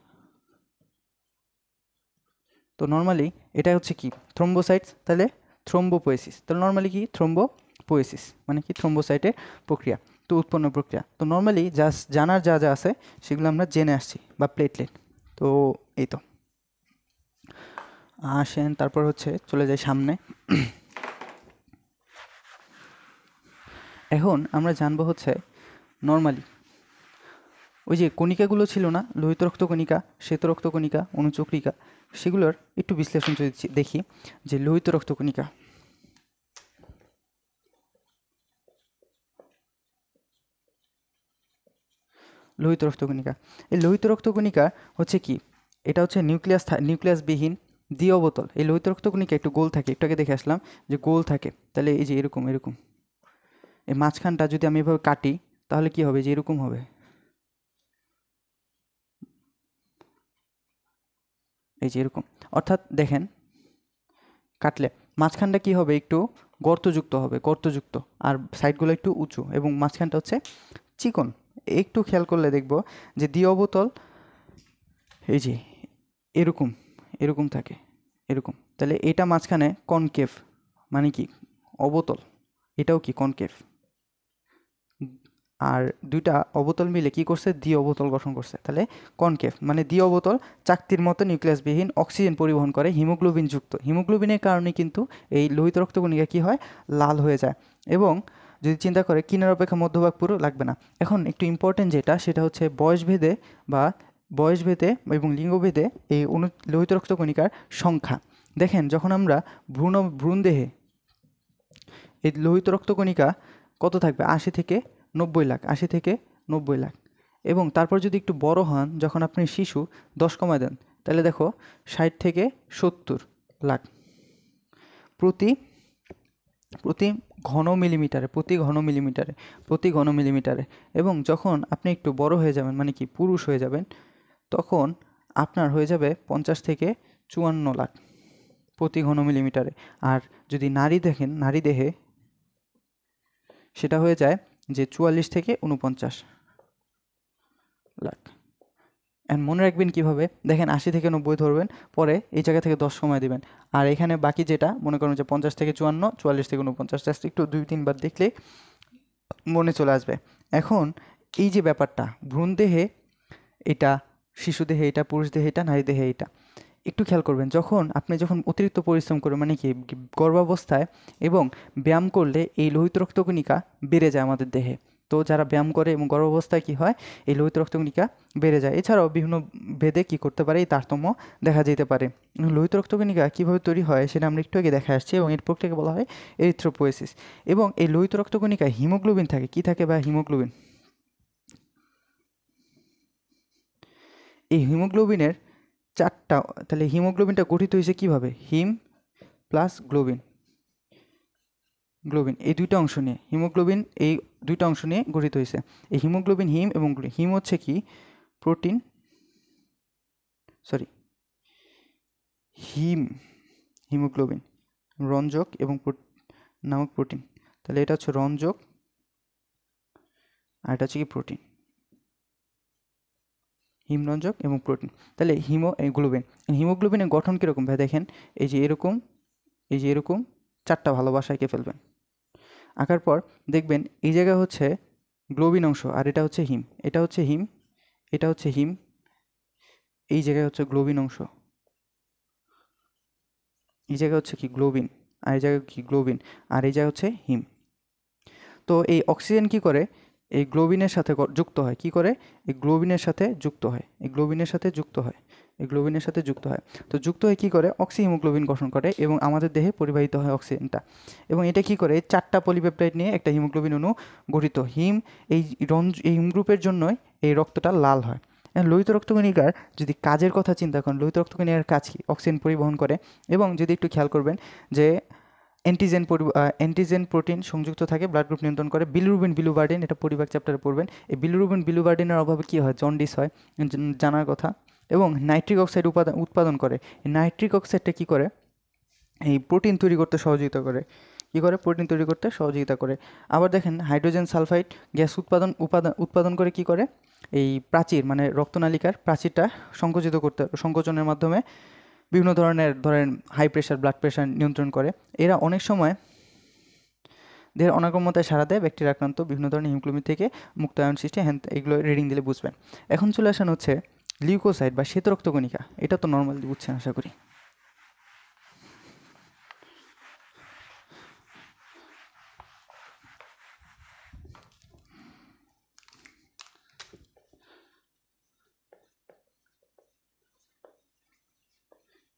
তো নর্মালি এটা হচ্ছে কি থ্রোম্বোসাইটস, তাহলে থ্রোম্বোপোয়েসিস। তাহলে নর্মালি কি থ্রোম্বোপোয়েসিস মানে কি থ্রোম্বোসাইটের প্রক্রিয়া, তো উৎপন্ন প্রক্রিয়া। তো নর্মালি জাস্ট জানার যা যা আছে সেগুলো আমরা জেনে আসছি, বা প্লেটলেট। তো এই তো আসেন, তারপর হচ্ছে চলে যাই সামনে। এখন আমরা জানবো হচ্ছে নর্মালি ওই যে কণিকাগুলো ছিল না, লোহিত রক্তকণিকা, শ্বেত রক্তকণিকা, অণুচক্রিকা, সেগুলোর একটু বিশ্লেষণ যদি দেখি, যে লোহিত রক্তকণিকা, লোহিত রক্তকণিকা, এই লোহিত রক্তকণিকা হচ্ছে কি, এটা হচ্ছে নিউক্লিয়াসবিহীন দ্বিঅবতল। এই লোহিত রক্তকণিকা একটু গোল থাকে, একটু আগে দেখে আসলাম যে গোল থাকে। তাহলে এই যে এরকম এরকম, এই মাঝখানটা যদি আমি এভাবে কাটি, তাহলে কি হবে? যে এরকম হবে, এই যে এরকম। অর্থাৎ দেখেন, কাটলে মাঝখানটা কি হবে? একটু গর্তযুক্ত হবে, গর্তযুক্ত, আর সাইডগুলো একটু উঁচু, এবং মাঝখানটা হচ্ছে চিকন। একটু খেয়াল করলে দেখব যে দ্বিঅবতল এই যে এরকম, এরকম থাকে, এরকম। তাহলে এটা মাঝখানে কনকেভ, মানে কি অবতল, এটাও কি কনকেভ। আর দুইটা অবতল মিলে কি করছে? দ্বি-অবতল গঠন করছে। তাহলে কনকেভ মানে দ্বি-অবতল, চাকতির মতো নিউক্লিয়াসবিহীন, অক্সিজেন পরিবহন করে, হিমোগ্লোবিন যুক্ত। হিমোগ্লোবিনের কারণে কিন্তু এই লোহিত রক্তকণিকা কি হয়? লাল হয়ে যায়। এবং যদি চিন্তা করে কিনার অপেক্ষা মধ্যভাগ পুরো লাগবে না। এখন একটু ইম্পর্টেন্ট যেটা, সেটা হচ্ছে বয়সভেদে বা বয়সভেদে এবং লিঙ্গভেদে এই লোহিত রক্তকণিকার সংখ্যা। দেখেন, যখন আমরা ভ্রূণদেহে এই লোহিত রক্তকণিকা কত থাকবে? 80 থেকে 90 লাখ, 80 থেকে 90 লাখ। এবং তারপর যদি একটু বড় হন, যখন আপনি শিশু, 10 কমায় দেন, তাহলে দেখো 60 থেকে 70 লাখ প্রতি প্রতি ঘন মিলিমিটারে, প্রতি ঘন মিলিমিটারে। এবং যখন আপনি একটু বড় হয়ে যাবেন, মানে কি পুরুষ হয়ে যাবেন, তখন আপনার হয়ে যাবে 50 থেকে 54 লাখ প্রতি ঘন মিলিমিটারে। আর যদি নারী দেখেন, নারী দেহে সেটা হয়ে যায় যে 44 থেকে 49 লাখ। অ্যান্ড মনে রাখবেন কীভাবে? দেখেন, 80 থেকে 90 ধরবেন, পরে এই জায়গা থেকে 10 সময় দেবেন, আর এখানে বাকি যেটা মনে করুন যে 50 থেকে 54, 44 থেকে 49, জাস্ট একটু 2-3 বার দেখলে মনে চলে আসবে। এখন এই যে ব্যাপারটা, ভ্রূণ দেহে এটা, শিশু দেহে এটা, পুরুষ দেহে এটা, নারী দেহে এটা, একটু খেয়াল করবেন। যখন অতিরিক্ত পরিশ্রম করবেন, মানে কি গর্ভাবস্থায় এবং ব্যায়াম করলে এই লোহিত রক্তকণিকা বেড়ে যায় আমাদের দেহে। তো যারা ব্যায়াম করে এবং গর্ভাবস্থায় কি হয়? এই লোহিত রক্তকণিকা বেড়ে যায়। এছাড়াও বিভিন্ন ভেদে কি করতে পারে? এই তারতম্য দেখা যেতে পারে। লোহিত রক্তকণিকা কীভাবে তৈরি হয় সেটা আমরা একটু আগে দেখে আসছি, এবং এর প্রক্রিয়াকে বলা হয় এরিথ্রোপোয়েসিস। এবং এই লোহিত রক্তকণিকায় হিমোগ্লোবিন থাকে। কি থাকে? বা হিমোগ্লোবিন, এই হিমোগ্লোবিনের 4টা। তাহলে হিমোগ্লোবিনটা গঠিত হয়েছে কীভাবে? প্লাস গ্লোবিন এই দুইটা অংশ নিয়ে হিমোগ্লোবিন এই দুইটা অংশ নিয়ে গঠিত হয়েছে। এই হিমোগ্লোবিন হিম এবং হিম হচ্ছে কি প্রোটিন হিমোগ্লোবিন রঞ্জক এবং নামক প্রোটিন। তাহলে এটা হচ্ছে রঞ্জক আর এটা হচ্ছে কি প্রোটিন, হিমরঞ্জক এবং প্রোটিন। তাহলে হিমোগ্লোবিনের গঠন কীরকম ভাই দেখেন, এই যে এরকম চারটা ভালোবাসা এঁকে ফেলবেন। আঁকার পর দেখবেন এই জায়গা হচ্ছে গ্লোবিন অংশ আর এটা হচ্ছে হিম, এটা হচ্ছে হিম, এই জায়গায় হচ্ছে গ্লোবিন অংশ, এই জায়গায় হচ্ছে কি গ্লোবিন আর এই জায়গায় কি গ্লোবিন আর এই জায়গায় হচ্ছে হিম। তো এই অক্সিজেন কি করে এই গ্লোবিনের সাথে যুক্ত হয়, কি করে এই গ্লোবিনের সাথে যুক্ত হয়, তো যুক্ত হয়ে কি করে অক্সিহিমোগ্লোবিন গঠন করে এবং আমাদের দেহে পরিবাহিত হয় অক্সিজেনটা। এবং এটা কি করে চারটা পলিপেপটাইড নিয়ে একটা হিমোগ্লোবিন অণু গঠিত। এই হিম গ্রুপের জন্যই এই রক্তটা লাল হয়। লোহিত রক্তকণিকার যদি কাজের কথা চিন্তা করেন, লোহিত রক্তকণিকার কাজ কি অক্সিজেন পরিবহন করে। এবং যদি একটু খেয়াল করবেন যে অ্যান্টিজেন প্রোটিন সংযুক্ত থাকে, ব্লাড গ্রুপ নিয়ন্ত্রণ করে। বিলিরুবিন এটা পরিপাক চ্যাপ্টারে পড়বেন। এই বিলিরুবিনের অভাবে কী হয়, জন্ডিস হয়, জানার কথা। এবং নাইট্রিক অক্সাইড উৎপাদন করে। এই নাইট্রিক অক্সাইডটা কী করে এই প্রোটিন তৈরি করতে সহযোগিতা করে। আবার দেখেন হাইড্রোজেন সালফাইড গ্যাস উৎপাদন করে কি করে এই প্রাচীর মানে রক্তনালিকার প্রাচীরটা সংকোচনের মাধ্যমে বিভিন্ন ধরনের হাই প্রেশার ব্লাড প্রেশার নিয়ন্ত্রণ করে। এরা অনেক সময় দেহের অনাগম্যতায় সারা দেয় ব্যাকটেরিয়া আক্রান্ত বিভিন্ন ধরনের হিমোগ্লোবিন থেকে মুক্ত আয়ন সৃষ্টি। এগুলো রিডিং দিলে বুঝবেন। এখন চলে আসেন হচ্ছে লিউকোসাইট বা শ্বেত রক্তকণিকা। এটা তো নর্মালি বুঝছেন আশা করি।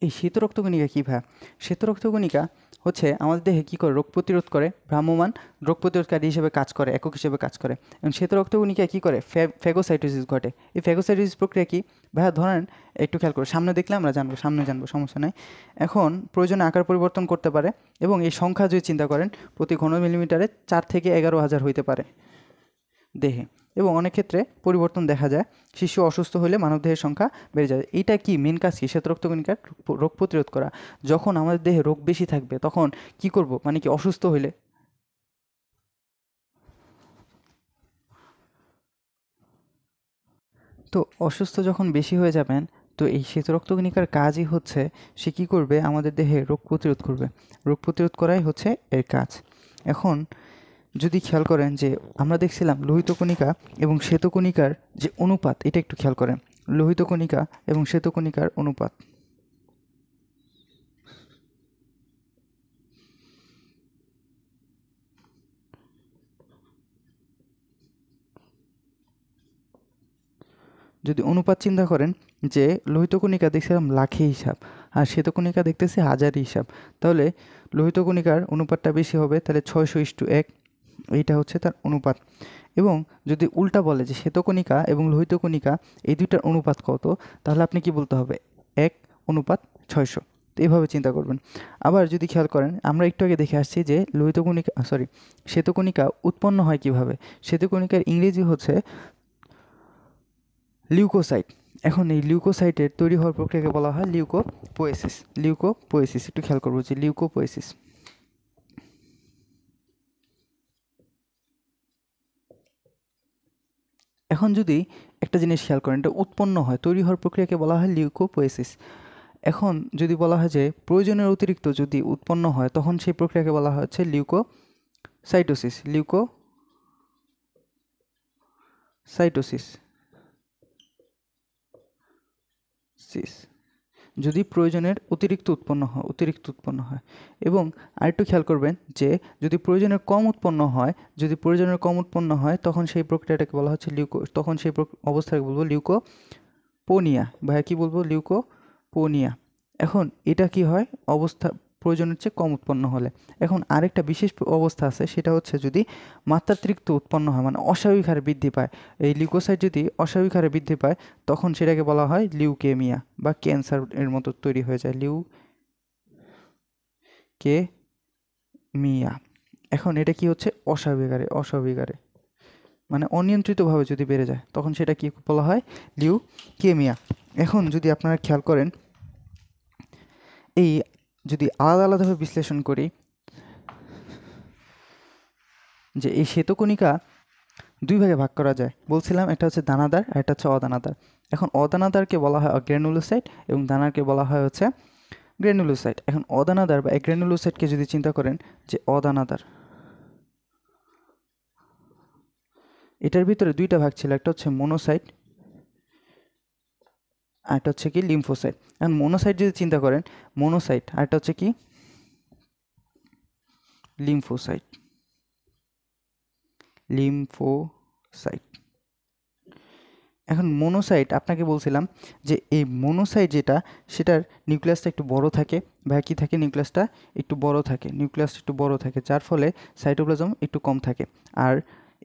এই শ্বেত রক্তকণিকা কী ভাই? শ্বেত রক্তকণিকা হচ্ছে আমাদের দেহে কী করে রোগ প্রতিরোধ করে, ভ্রাম্যমাণ রোগ প্রতিরোধকারী হিসেবে কাজ করে, একক হিসেবে কাজ করে। এবং শ্বেত রক্তকণিকা কী করে ফ্যাগোসাইটোসিস ঘটে। এই ফ্যাগোসাইটোসিস প্রক্রিয়া কি ভাইয়া ধরেন একটু খেয়াল করে সামনে দেখলে আমরা সামনে জানবো সমস্যা নাই। এখন প্রয়োজনে আকার পরিবর্তন করতে পারে এবং এই সংখ্যা যদি চিন্তা করেন প্রতি ঘন মিলিমিটারে 4 থেকে 11,000 হইতে পারে দেহে। এবং অনেক ক্ষেত্রে পরিবর্তন দেখা যায়। শিশু অসুস্থ হলে মানবদেহের সংখ্যা বেড়ে যায়। এইটা কি মেন কাজ কি শ্বেত রক্তকণিকার রোগ প্রতিরোধ করা। যখন আমাদের দেহে রোগ বেশি থাকবে তখন কি করব, মানে কি অসুস্থ হইলে তো অসুস্থ যখন বেশি হয়ে যাবেন তো এই শ্বেত রক্তকণিকার কাজই হচ্ছে সে কী করবে আমাদের দেহে রোগ প্রতিরোধ করাই হচ্ছে এর কাজ। এখন যদি খেয়াল করেন যে আমরা দেখছিলাম লোহিত কণিকা এবং শ্বেতকণিকার যে অনুপাত, এটা একটু খেয়াল করেন লোহিত কণিকা এবং শ্বেতকণিকার অনুপাত। যদি অনুপাত চিন্তা করেন যে লোহিত কণিকা দেখছিলাম লাখে হিসাব আর শ্বেতকণিকা দেখতেছি হাজারি হিসাব, তাহলে লোহিত কণিকার অনুপাতটা বেশি হবে, তাহলে 600:1 এইটা হচ্ছে তার অনুপাত। এবং যদি উল্টা বলে যে শ্বেতকণিকা এবং লোহিত কণিকা এই দুইটার অনুপাত কত, তাহলে আপনি কি বলতে হবে 1:600। তো এইভাবে চিন্তা করবেন। আবার যদি খেয়াল করেন আমরা একটু আগে দেখে আসছি যে শ্বেতকণিকা উৎপন্ন হয় কিভাবে। শ্বেতকণিকার ইংরেজি হচ্ছে লিউকোসাইট। এখন এই লিউকোসাইটের তৈরি হওয়ার প্রক্রিয়াকে বলা হয় লিউকোপোয়েসিস। একটু খেয়াল করবো যে লিউকোপোয়েসিস। এখন যদি একটা জিনিস খেয়াল করেন, এটা উৎপন্ন হয় তৈরি হওয়ার প্রক্রিয়াকে বলা হয় লিউকোপোয়েসিস। এখন যদি বলা হয় যে প্রয়োজনের অতিরিক্ত যদি উৎপন্ন হয় তখন সেই প্রক্রিয়াকে বলা হচ্ছে লিউকোসাইটোসিস। যদি প্রয়োজনের অতিরিক্ত উৎপন্ন হয়। এবং আরেকটু খেয়াল করবেন যে যদি প্রয়োজনের কম উৎপন্ন হয় তখন সেই প্রক্রিয়াটাকে বলা হচ্ছে তখন সেই অবস্থাকে বলবো লিউকোপোনিয়া। ভাইয়া কি বলবো লিউকোপোনিয়া। এখন এটা কি হয় অবস্থা প্রয়োজনের চেয়ে কম উৎপন্ন হলে। এখন আরেকটা বিশেষ অবস্থা আছে, সেটা হচ্ছে যদি মাত্রাতিরিক্ত উৎপন্ন হয় মানে অস্বাভাবিক হারে বৃদ্ধি পায়। এই লিউকোসাইট যদি অস্বাভাবিক হারে বৃদ্ধি পায় তখন সেটাকে বলা হয় লিউকেমিয়া বা ক্যান্সার এর মতো তৈরি হয়ে যায় লিউকেমিয়া। এখন এটা কি হচ্ছে? অস্বাভাবিক হারে মানে অনিয়ন্ত্রিতভাবে যদি বেড়ে যায় তখন সেটা কি বলা হয়? লিউকেমিয়া। এখন যদি আপনারা খেয়াল করেন, এই যদি আলাদা আলাদাভাবে বিশ্লেষণ করি, যে এই শ্বেতকণিকা দুই ভাগে ভাগ করা যায়। বলছিলাম একটা হচ্ছে দানাদার আর একটা হচ্ছে অদানাদার। এখন অদানাদারকে বলা হয় গ্র্যানুলোসাইট এবং দানারকে বলা হয় হচ্ছে গ্র্যানুলোসাইট। এখন অদানাদার বা গ্র্যানুলোসাইটকে যদি চিন্তা করেন যে অদানাদার, এটার ভিতরে দুইটা ভাগ ছিল, একটা হচ্ছে মোনোসাইট আর একটা হচ্ছে কি লিম্ফোসাইট। এখন মোনোসাইট যদি চিন্তা করেন, মোনোসাইট আর একটা হচ্ছে কি লিম্ফোসাইট। এখন মনোসাইট আপনাকে বলছিলাম যে এই মনোসাইট যেটা, সেটার নিউক্লিয়াসটা একটু বড় থাকে বা কি থাকে, নিউক্লিয়াসটা একটু বড় থাকে, যার ফলে সাইটোপ্লাজম একটু কম থাকে। আর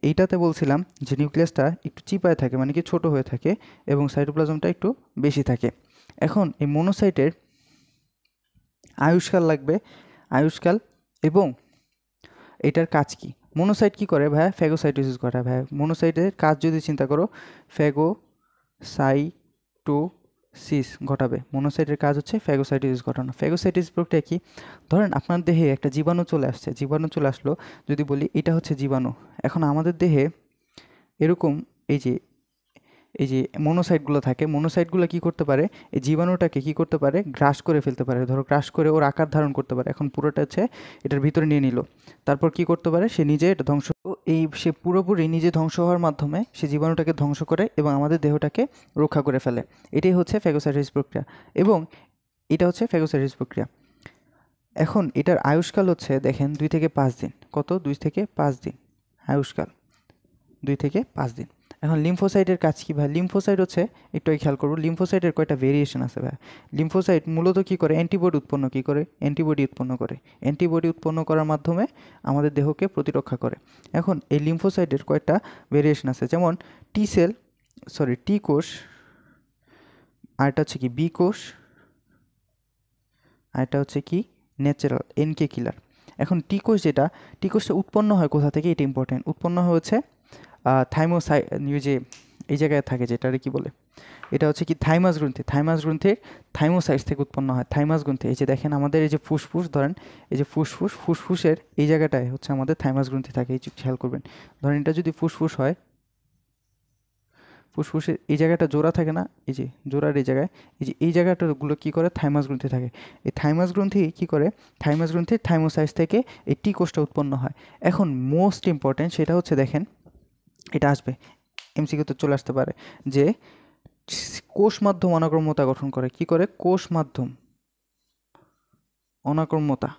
এইটাতে বলছিলাম যে নিউক্লিয়াসটা একটু চিপায় থাকে, মানে কি ছোট হয়ে থাকে, এবং সাইটোপ্লাজমটা একটু বেশি থাকে। এখন এই মনোসাইটের আয়ুষ্কাল এবং এটার কাজ কি? মনোসাইট কি করে ভাইয়া? ফ্যাগোসাইটোসিস ঘটায় ভাইয়া। মনোসাইটের কাজ যদি চিন্তা করো, ফ্যাগোসাইটোসিস ঘটাবে। মনোসাইটের কাজ হচ্ছে ফ্যাগোসাইটোসিস ঘটানো। ফ্যাগোসাইটোসিস প্রক্রিয়া কি? ধরেন আপনার দেহে একটা জীবাণু চলে আসলো, যদি বলি এটা হচ্ছে জীবাণু। এখন আমাদের দেহে এরকম এই যে মনোসাইটগুলো থাকে, মনোসাইটগুলো কি করতে পারে? এই জীবাণুটাকে কি করতে পারে? গ্রাস করে ফেলতে পারে। ধরো গ্রাস করে ওর আকার ধারণ করতে পারে। এখন পুরোটা হচ্ছে এটার ভিতরে নিয়ে নিল, তারপর কি করতে পারে? সে নিজে এটা ধ্বংস, সে পুরোপুরি নিজে ধ্বংস হওয়ার মাধ্যমে সে জীবাণুটাকে ধ্বংস করে এবং আমাদের দেহটাকে রক্ষা করে ফেলে। এটাই হচ্ছে ফ্যাগোসাইটোসিস প্রক্রিয়া, এবং এটা হচ্ছে ফ্যাগোসাইটোসিস প্রক্রিয়া। এখন এটার আয়ুষ্কাল হচ্ছে দেখেন 2 থেকে 5 দিন। কত? 2 থেকে 5 দিন আয়ুষ্কাল, 2 থেকে 5 দিন। এখন লিম্ফোসাইটের কাজ কী ভাই? লিম্ফোসাইট হচ্ছে, একটু খেয়াল করবো, লিম্ফোসাইটের কয়টা ভেরিয়েশন আছে ভাই। লিম্ফোসাইট মূলত কী করে? অ্যান্টিবডি উৎপন্ন করে। অ্যান্টিবডি উৎপন্ন করার মাধ্যমে আমাদের দেহকে প্রতিরক্ষা করে। এখন এই লিম্ফোসাইটের কয়েকটা ভেরিয়েশন আছে, যেমন টি কোষ, আরেকটা হচ্ছে কি বি কোষ, আরেকটা হচ্ছে কি ন্যাচারাল এনকে কিলার। এখন টি কোষটা উৎপন্ন হয় কোথা থেকে? এটা ইম্পর্টেন্ট। উৎপন্ন হচ্ছে যে এই জায়গায় থাকে, যেটারে কি বলে, এটা হচ্ছে কি থাইমাস গ্রন্থির থাইমোসাইটস থেকে উৎপন্ন হয়। থাইমাস গ্রন্থি, এই যে দেখেন আমাদের এই যে ফুসফুস, ধরেন এই যে ফুসফুসের এই জায়গাটায় হচ্ছে আমাদের থাইমাস গ্রন্থি থাকে। এই খেয়াল করবেন, ধরেন এটা যদি ফুসফুস হয়, ফুসফুসের এই জায়গাটা জোড়া থাকে না, এই যে জোড়ার এই জায়গায়, এই জায়গাটাগুলো কী করে? থাইমাস গ্রন্থি থাকে। এই থাইমাস গ্রন্থি কী করে? থাইমাস গ্রন্থির থাইমোসাইটস থেকে এই টি কোষটা উৎপন্ন হয়। এখন মোস্ট ইম্পর্টেন্ট সেটা হচ্ছে, দেখেন এটা আসবে এমসিকিউতে চলে আসতে পারে, যে কোষ মাধ্যম অনাক্রম্যতা গঠন করে। কি করে? কোষ মাধ্যম অনাক্রম্যতা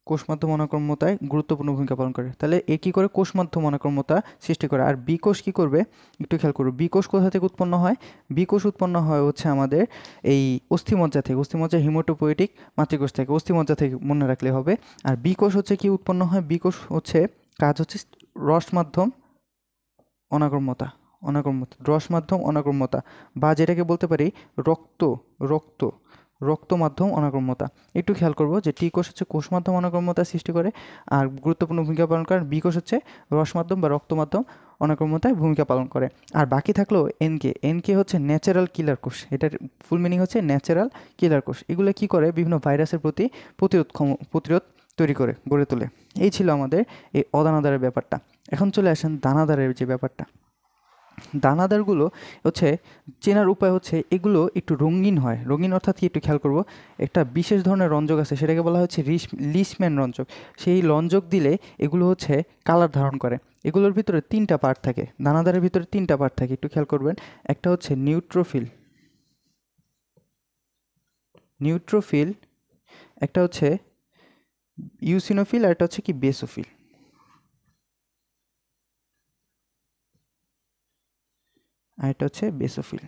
কোষ মাধ্যম অনাক্রম্যতায় গুরুত্বপূর্ণ ভূমিকা পালন করে। তাহলে এ কী করে? কোষ মাধ্যম অনাক্রম্যতা সৃষ্টি করে। আর বি কোষ কী করবে? একটু খেয়াল করবে, বি কোষ কোথা থেকে উৎপন্ন হয়? বি কোষ উৎপন্ন হয় হচ্ছে আমাদের এই অস্থিমজ্জা থেকে। অস্থিমজ্জা হিমোটোপোয়েটিক মাতৃকোষ থেকে, অস্থিমজ্জা থেকে মনে রাখলে হবে। আর বি কোষ হচ্ছে কি উৎপন্ন হয়? বি কোষ হচ্ছে কাজ হচ্ছে রস মাধ্যম অনাক্রম্যতা, রস মাধ্যম অনাক্রম্যতা, বা যেটাকে বলতে পারি রক্ত মাধ্যম অনাক্রম্যতা। একটু খেয়াল করবো যে টি কোষ হচ্ছে কোষ মাধ্যম অনাক্রম্যতা সৃষ্টি করে আর গুরুত্বপূর্ণ ভূমিকা পালন করে। বি কোষ হচ্ছে রস মাধ্যম বা রক্ত মাধ্যম অনাক্রম্যতায় ভূমিকা পালন করে। আর বাকি থাকলো এনকে হচ্ছে ন্যাচারাল কিলার কোষ। এটার ফুল মিনিং হচ্ছে ন্যাচারাল কিলার কোষ। এগুলো কি করে? বিভিন্ন ভাইরাসের প্রতি প্রতিরোধ গড়ে তোলে। এই ছিল আমাদের এই অদানাদারের ব্যাপারটা। এখন চলে আসেন দানাদারের যে ব্যাপারটা। দানাদারগুলো হচ্ছে চেনার উপায় হচ্ছে, এগুলো একটু রঙিন হয়। রঙিন অর্থাৎ কি? একটু খেয়াল করব, একটা বিশেষ ধরনের রঞ্জক আছে, সেটাকে বলা হচ্ছে লিশম্যান রঞ্জক। সেই রঞ্জক দিলে এগুলো হচ্ছে কালার ধারণ করে। এগুলোর ভিতরে 3টা পার্ট থাকে, দানাদারের ভিতরে 3টা পার্ট থাকে, একটু খেয়াল করবেন। একটা হচ্ছে নিউট্রোফিল, একটা হচ্ছে ইউসিনোফিল, আর একটা হচ্ছে কি বেসোফিল। আর এটা হচ্ছে বেসোফিল।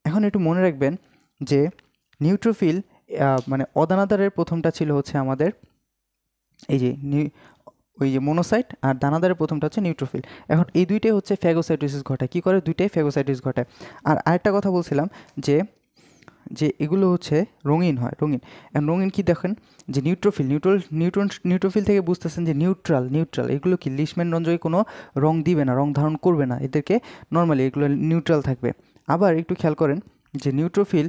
এখন একটু মনে রাখবেন যে নিউট্রোফিল মানে অদানাদারের প্রথমটা ছিল হচ্ছে আমাদের এই যে ওই যে মোনোসাইট, আর দানাদারের প্রথমটা হচ্ছে নিউট্রোফিল। এখন এই দুইটাই হচ্ছে ফ্যাগোসাইটোসিস ঘটায়। কী করে? দুইটাই ফ্যাগোসাইটোসিস ঘটায়। আর আরেকটা কথা বলছিলাম যে যে এগুলো হচ্ছে রঙিন হয়, রঙিন। এখন রঙিন কি দেখেন, যে নিউট্রোফিল থেকে বুঝতেছেন যে নিউট্রাল এগুলো কি লিশম্যান রঞ্জকে কোনো রং দিবে না, রং ধারণ করবে না, এদেরকে নর্মালি এগুলো নিউট্রাল থাকবে। আবার একটু খেয়াল করেন যে নিউট্রোফিল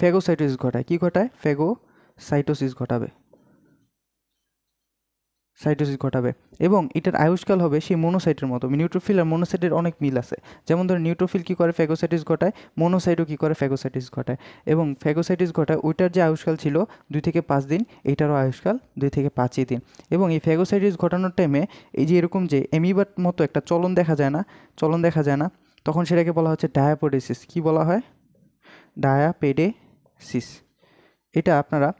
ফ্যাগোসাইটোসিস ঘটায়। কী ঘটায়? ফ্যাগোসাইটোসিস ঘটাবে এবং এটার আয়ুষ্কাল হবে সেই মোনোসাইটের মতো। নিউট্রোফিল আর মোনোসাইটের অনেক মিল আছে। যেমন ধরেন নিউট্রোফিল কী করে? ফ্যাগোসাইটিস ঘটায়। মোনোসাইটও কী করে? ফ্যাগোসাইটিস ঘটায়। এবং ফ্যাগোসাইটিস ঘটায় ওইটার যে আয়ুষ্কাল ছিল 2 থেকে 5 দিন, এইটারও আয়ুষ্কাল 2 থেকে 5ই দিন। এবং এই ফ্যাগোসাইটিস ঘটানোর টাইমে এই যে এরকম যে অ্যামিবার মতো একটা চলন দেখা যায় না, তখন সেটাকে বলা হচ্ছে ডায়াপোডেসিস। কি বলা হয়? ডায়াপেডেসিস। এটা আপনারা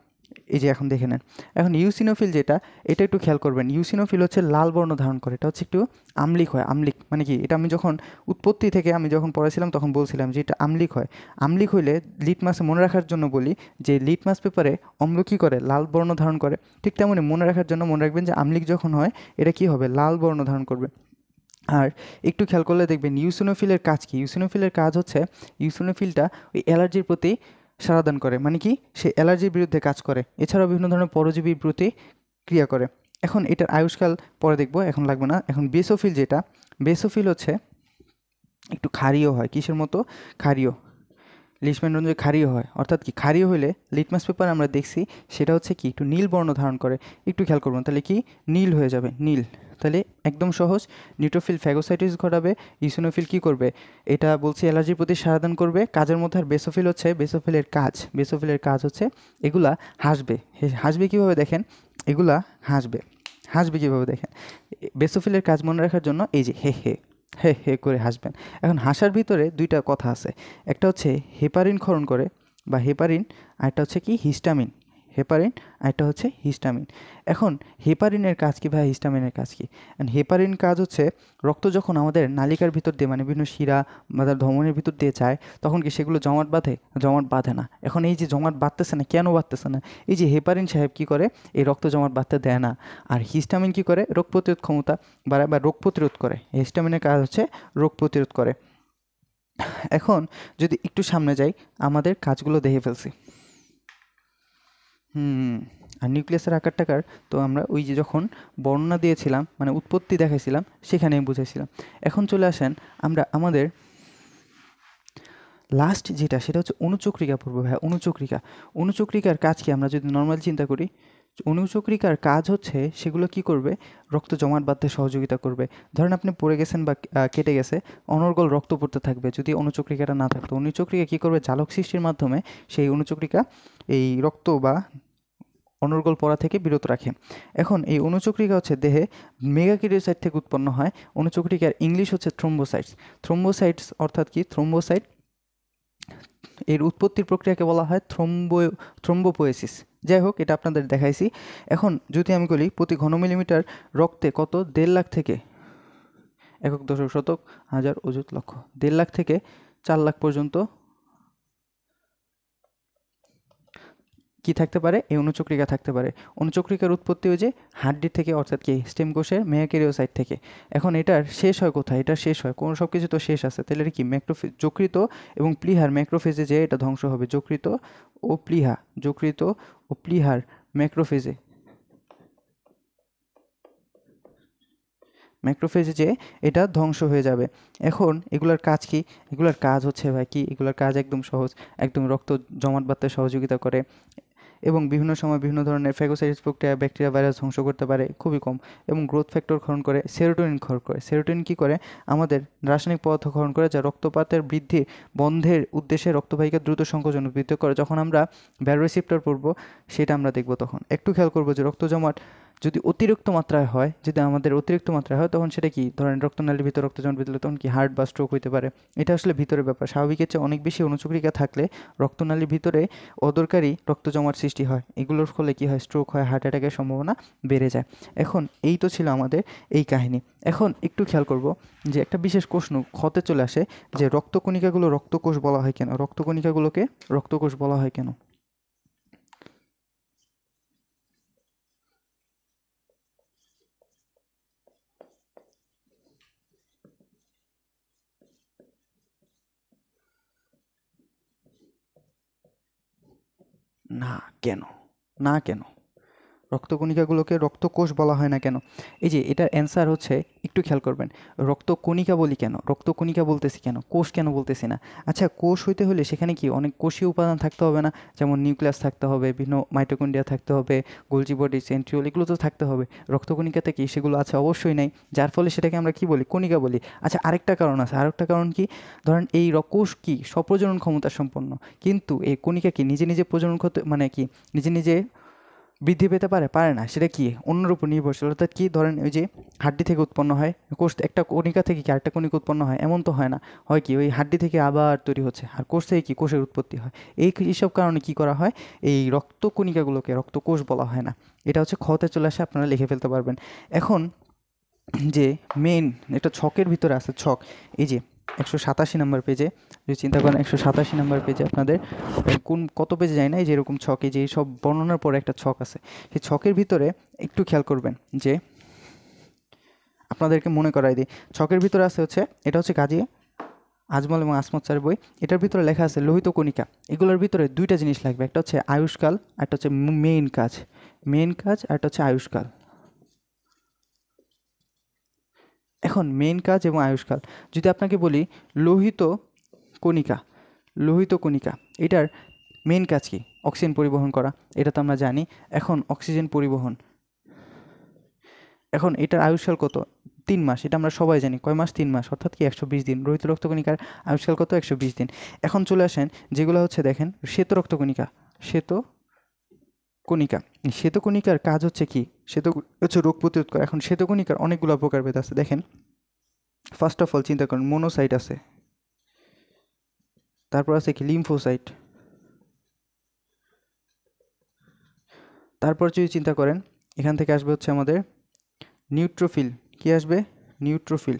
এই যে এখন দেখে নেন। এখন ইউসিনোফিল যেটা, এটা একটু খেয়াল করবেন। ইউসিনোফিল হচ্ছে লাল বর্ণ ধারণ করে, এটা হচ্ছে একটু আম্লিক হয়। আম্লিক মানে কি? এটা আমি যখন উৎপত্তি থেকে আমি যখন পড়াছিলাম তখন বলছিলাম যে এটা আম্লিক হয়। আম্লিক হইলে লিটমাসে মনে রাখার জন্য বলি যে লিটমাস পেপারে অম্ল কী করে? লাল বর্ণ ধারণ করে। ঠিক তেমনই মনে রাখার জন্য মনে রাখবেন যে আম্লিক যখন হয় এটা কি হবে? লাল বর্ণ ধারণ করবে। আর একটু খেয়াল করলে দেখবেন ইউসিনোফিলের কাজ কি? ইউসিনোফিলের কাজ হচ্ছে ইউসিনোফিলটা ওই অ্যালার্জির প্রতি সারাদান করে। মানে কি? সে অ্যালার্জির বিরুদ্ধে কাজ করে। এছাড়াও বিভিন্ন ধরনের পরজীবীর প্রতি ক্রিয়া করে। এখন এটার আয়ুষ্কাল পরে দেখব, এখন লাগবে না। এখন বেসোফিল যেটা, বেসোফিল হচ্ছে একটু ক্ষারীয় হয়। কিসের মতো? ক্ষারীয়। লিশম্যান রঞ্জক ক্ষারীয় হয়। অর্থাৎ কি? ক্ষারীয় হলে লিটমাস পেপার আমরা দেখছি সেটা হচ্ছে কি? একটু নীল বর্ণ ধারণ করে। একটু খেয়াল করবেন, তাহলে কি? নীল হয়ে যাবে, নীল। তাহলে একদম সহজ, নিউট্রোফিল ফ্যাগোসাইটিস ঘটাবে, ইউসিনোফিল কী করবে? এটা বলছি অ্যালার্জির প্রতি সারাদান করবে কাজের মধ্যে। আর বেসোফিল হচ্ছে, বেসোফিলের কাজ হচ্ছে এগুলা হাসবে। হাসবে কীভাবে দেখেন? এগুলা হাসবে কীভাবে দেখেন? বেসোফিলের কাজ মনে রাখার জন্য এই যে হে হে হে হে করে হাসবেন। এখন হাসার ভিতরে দুইটা কথা আছে, একটা হচ্ছে হেপারিন ক্ষরণ করে বা হেপারিন, আরেকটা হচ্ছে কি? হিস্টামিন। হেপারিন আরেকটা হচ্ছে হিস্টামিন। এখন হেপারিনের কাজ কী ভাই? হিস্টামিনের কাজ কী? হেপারিন কাজ হচ্ছে রক্ত যখন আমাদের নালিকার ভিতর দিয়ে মানে বিভিন্ন শিরা বা ধমনের ভিতর দিয়ে যায় তখন কি সেগুলো জমাট বাঁধে? জমাট বাঁধে না। এখন এই যে জমাট বাঁধতেছে না, কেন বাঁধতেছে না? এই যে হেপারিন সাহেব কী করে? এই রক্ত জমাট বাঁধতে দেয় না। আর হিস্টামিন কী করে? রোগ প্রতিরোধ ক্ষমতা বাড়ায় বা রোগ প্রতিরোধ করে। হিস্টামিনের কাজ হচ্ছে রোগ প্রতিরোধ করে। এখন যদি একটু সামনে যাই, আমাদের কাজগুলো দেখে ফেলছি। আর নিউক্লিয়াসের আকার টাকার তো আমরা ওই যে যখন বর্ণনা দিয়েছিলাম মানে উৎপত্তি দেখাইছিলাম সেখানেই বুঝাইছিলাম। এখন চলে আসেন আমরা আমাদের লাস্ট যেটা, সেটা হচ্ছে অণুচক্রিকা পড়ব ভাই। অণুচক্রিকার কাজ কি? আমরা যদি নর্মাল চিন্তা করি, অণুচক্রিকার কাজ হচ্ছে সেগুলো কি করবে? রক্ত জমাট বাঁধতে সহযোগিতা করবে। ধরেন আপনি পড়ে গেছেন বা কেটে গেছে, অনর্গল রক্ত পড়তে থাকবে যদি অণুচক্রিকাটা না থাকতো। অণুচক্রিকা কী করবে? জালক সৃষ্টির মাধ্যমে সেই অণুচক্রিকা এই রক্ত বা অনর্গল পড়া থেকে বিরত রাখে। এখন এই অণুচক্রিকা হচ্ছে দেহে মেগাকিরিওসাইট থেকে উৎপন্ন হয়। অণুচক্রিকার ইংলিশ হচ্ছে থ্রোম্বোসাইটস অর্থাৎ কি? থ্রোম্বোসাইট। এর উৎপত্তির প্রক্রিয়াকে বলা হয় থ্রোম্বোপোয়েসিস। যাই হোক, এটা আপনাদের দেখাইছি। এখন যদি আমি বলি প্রতি ঘন মিলিমিটার রক্তে কত? 1.5 লাখ থেকে একক, দশক, শতক, হাজার, অযুত, লক্ষ, 1.5 লাখ থেকে 4 লাখ পর্যন্ত কি থাকতে পারে? এই অণুচক্রিকা থাকতে পারে। অণুচক্রিকার উৎপত্তি ওই যে হাড্ডি থেকে, অর্থাৎ কি? স্টেম কোষের মেগাক্যারিওসাইট থেকে। এখন এটার শেষ হয় কোথায়? এটা শেষ হয় কোনো, সব কিছু তো শেষ আছে, তাহলে এটা কি? যকৃত এবং প্লীহার ম্যাক্রোফেজে যেয়ে এটা ধ্বংস হবে। যকৃত ও প্লীহার ম্যাক্রোফেজে যে এটা ধ্বংস হয়ে যাবে। এখন এগুলার কাজ কি? এগুলার কাজ হচ্ছে ভাই কি? এগুলার কাজ একদম সহজ, একদম রক্ত জমাট বাঁধতে সহযোগিতা করে এবং বিভিন্ন সময় বিভিন্ন ধরনের ফ্যাগোসাইটিস প্রক্রিয়া ব্যাকটেরিয়া ভাইরাস ধ্বংস করতে পারে, খুবই কম। এবং গ্রোথ ফ্যাক্টর ক্ষরণ করে, সেরোটোনিন ক্ষরণ করে। সেরোটোনিন কী করে? আমাদের রাসায়নিক পদার্থ ক্ষরণ করে যা রক্তপাতের বৃদ্ধি বন্ধের উদ্দেশ্যে রক্তবাহিকা দ্রুত সংকোচন উদ্বৃত্ত করে। যখন আমরা ভ্যাসোরিসেপ্টর পড়ব সেটা আমরা দেখব তখন। একটু খেয়াল করবো যে রক্ত জমাট যদি অতিরিক্ত মাত্রায় হয়, তখন সেটা কি? ধরেন রক্তনালীর ভিতরে রক্ত জমাট বেঁধে তখন কি হার্ট বা স্ট্রোক হতে পারে। এটা আসলে ভিতরের ব্যাপার। স্বাভাবিকের চেয়ে অনেক বেশি অণুচক্রিকা থাকলে রক্তনালীর ভিতরে অদরকারি রক্ত জমাট সৃষ্টি হয়। এগুলোর ফলে কি হয়? স্ট্রোক হয়, হার্ট অ্যাটাকের সম্ভাবনা বেড়ে যায়। এখন এই তো ছিল আমাদের এই কাহিনী। এখন একটু খেয়াল করব যে একটা বিশেষ প্রশ্ন ক্ষতে চলে আসে যে রক্তকণিকাগুলো রক্তকোষ বলা হয় কেন? রক্তকণিকাগুলোকে রক্তকোষ বলা হয় কেন? না কেন? না কেন? রক্তকণিকাগুলোকে রক্তকোষ বলা হয় না কেন? এই যে এটার অ্যান্সার হচ্ছে, একটু খেয়াল করবেন, রক্তকণিকা বলি কেন, রক্তকণিকা বলতেছি কেন, কোষ কেন বলতেছি না? আচ্ছা, কোষ হইতে হলে সেখানে কি অনেক কোষীয় উপাদান থাকতে হবে না? যেমন নিউক্লিয়াস থাকতে হবে, বিভিন্ন মাইটোকন্ড্রিয়া থাকতে হবে, গোলজি বডি, সেন্ট্রিওল, এগুলো তো থাকতে হবে। রক্তকণিকাতে কি সেগুলো আছে? অবশ্যই নাই, যার ফলে সেটাকে আমরা কি বলি? কণিকা বলি। আচ্ছা, আরেকটা কারণ আছে, আরেকটা কারণ কি? ধরেন এই কোষ কি স্বপ্রজনন ক্ষমতা সম্পন্ন, কিন্তু এই কণিকা কি নিজে নিজে প্রজনন করতে, মানে কি নিজে নিজে বৃদ্ধি পেতে পারে? পারে না। সেটা কি? অন্যের উপর নির্ভরশীল। অর্থাৎ কি, ধরেন ওই যে হাড্ডি থেকে উৎপন্ন হয় কোষ, একটা কণিকা থেকে কি আরেকটা কণিকা উৎপন্ন হয়? এমন তো হয় না। হয় কি, ওই হাড্ডি থেকে আবার তৈরি হচ্ছে, আর কোষ থেকে কি কোষের উৎপত্তি হয়। এইসব কারণে কি করা হয়, এই রক্তকণিকাগুলোকে রক্তকোষ বলা হয় না। এটা হচ্ছে খতে চলে আসে, আপনারা লিখে ফেলতে পারবেন। এখন যে মেইন একটা ছকের ভিতরে আছে ছক, এই যে 187 নম্বর পেজে যদি চিন্তা করেন, 187 নম্বর পেজে আপনাদের কত পেজে যায় না, এই যে এরকম ছক, এই যে সব বর্ণনার পরে একটা ছক আছে, সেই ছকের ভিতরে একটু খেয়াল করবেন যে আপনাদেরকে মনে করাই দিই, ছকের ভিতরে আছে হচ্ছে, এটা হচ্ছে কাজী আজমল এবং আসমত স্যারের বই। এটার ভিতরে লেখা আছে লোহিত কণিকা। এগুলোর ভিতরে দুইটা জিনিস লাগবে, একটা হচ্ছে আয়ুষ্কাল, একটা হচ্ছে মেইন কাজ। মেইন কাজ আর একটা হচ্ছে আয়ুষ্কাল। এখন মেইন কাজ এবং আয়ুষ্কাল, যদি আপনাকে বলি লোহিত কণিকা, লোহিত কণিকা এটার মেইন কাজ কি? অক্সিজেন পরিবহন করা, এটা তো আমরা জানি। এখন অক্সিজেন পরিবহন, এখন এটার আয়ুষ্কাল কত? 3 মাস, এটা আমরা সবাই জানি। কয় মাস? 3 মাস, অর্থাৎ কি 120 দিন। লোহিত রক্তকণিকার আয়ুষ্কাল কত? 120 দিন। এখন চলে আসেন যেগুলো হচ্ছে, দেখেন শ্বেত রক্তকণিকা, শ্বেত কণিকা। শ্বেত কণিকার কাজ হচ্ছে কি? শ্বেত হচ্ছে রোগ প্রতিরোধ করা। এখন শ্বেত কণিকার অনেকগুলো প্রকারভেদ আছে, দেখেন। ফার্স্ট অফ অল চিন্তা করেন, মোনোসাইট আছে, তারপর আছে কি লিম্ফোসাইট, তারপর যদি চিন্তা করেন এখান থেকে আসবে হচ্ছে আমাদের নিউট্রোফিল। কি আসবে? নিউট্রোফিল।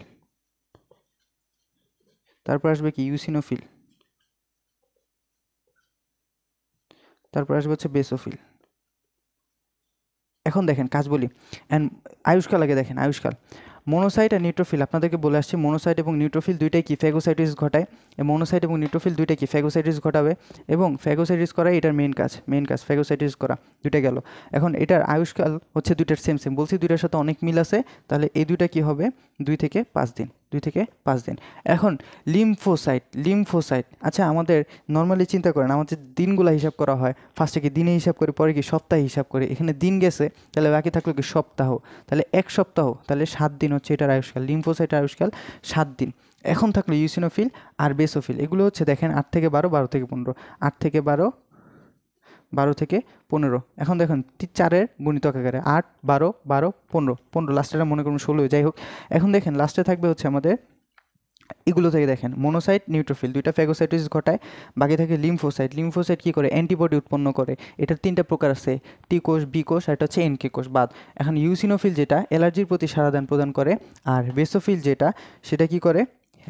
তারপর আসবে কি? ইউসিনোফিল। তারপর আসবে হচ্ছে বেসোফিল। এখন দেখেন কাজ বলি, অ্যান্ড আয়ুষ্কাল আগে দেখেন। আয়ুষ্কাল, মোনোসাইট আর নিউট্রোফিল, আপনাদেরকে বলে আসছি মোনোসাইট এবং নিউট্রোফিল দুইটাই কি ফ্যাগোসাইটিস ঘটায়। মোনোসাইট এবং নিউট্রোফিল দুইটাই কি ফ্যাগোসাইটিস ঘটাবে, এবং ফ্যাগোসাইটিস করাই এটার মেইন কাজ। মেইন কাজ ফ্যাগোসাইটিস করা, দুইটা গেল। এখন এটার আয়ুষ্কাল হচ্ছে দুইটার সেম সেম, বলছি দুইটার সাথে অনেক মিল আছে, তাহলে এই দুইটা কি হবে? 2 থেকে 5 দিন, 2 থেকে 5 দিন। এখন লিম্ফোসাইট, লিম্ফোসাইট, আচ্ছা আমাদের নর্মালি চিন্তা করেন, আমাদের দিনগুলো হিসাব করা হয়, ফার্স্টে কি দিনে হিসাব করে, পরে কি সপ্তাহে হিসাব করে। এখানে দিন গেছে, তাহলে বাকি থাকলো কি সপ্তাহ, তাহলে 1 সপ্তাহ, তাহলে 7 দিন হচ্ছে এটার আয়ুষ্কাল। লিম্ফোসাইটের আয়ুষ্কাল 7 দিন। এখন থাকলো ইউসিনোফিল আর বেসোফিল, এগুলো হচ্ছে দেখেন 8 থেকে 12, 12 থেকে 15, 8 থেকে 12, 12 থেকে 15। এখন দেখুন 4-এর গুণিতক আকারে 8, 12, 12, 15, 15, লাস্টেটা মনে করুন 16, যাই হোক। এখন দেখেন লাস্টে থাকবে হচ্ছে আমাদের এগুলো থেকে, দেখেন মোনোসাইট নিউট্রোফিল দুইটা ফ্যাগোসাইটিস ঘটায়, বাকি থাকে লিম্ফোসাইট। লিম্ফোসাইট কী করে? অ্যান্টিবডি উৎপন্ন করে। এটার 3টা প্রকার আছে, টি কোষ, বি কোষ, আর এটা হচ্ছে এনকে কোষ বাদ। এখন ইউসিনোফিল যেটা অ্যালার্জির প্রতি সারাদান প্রদান করে, আর বেসোফিল যেটা সেটা কি করে?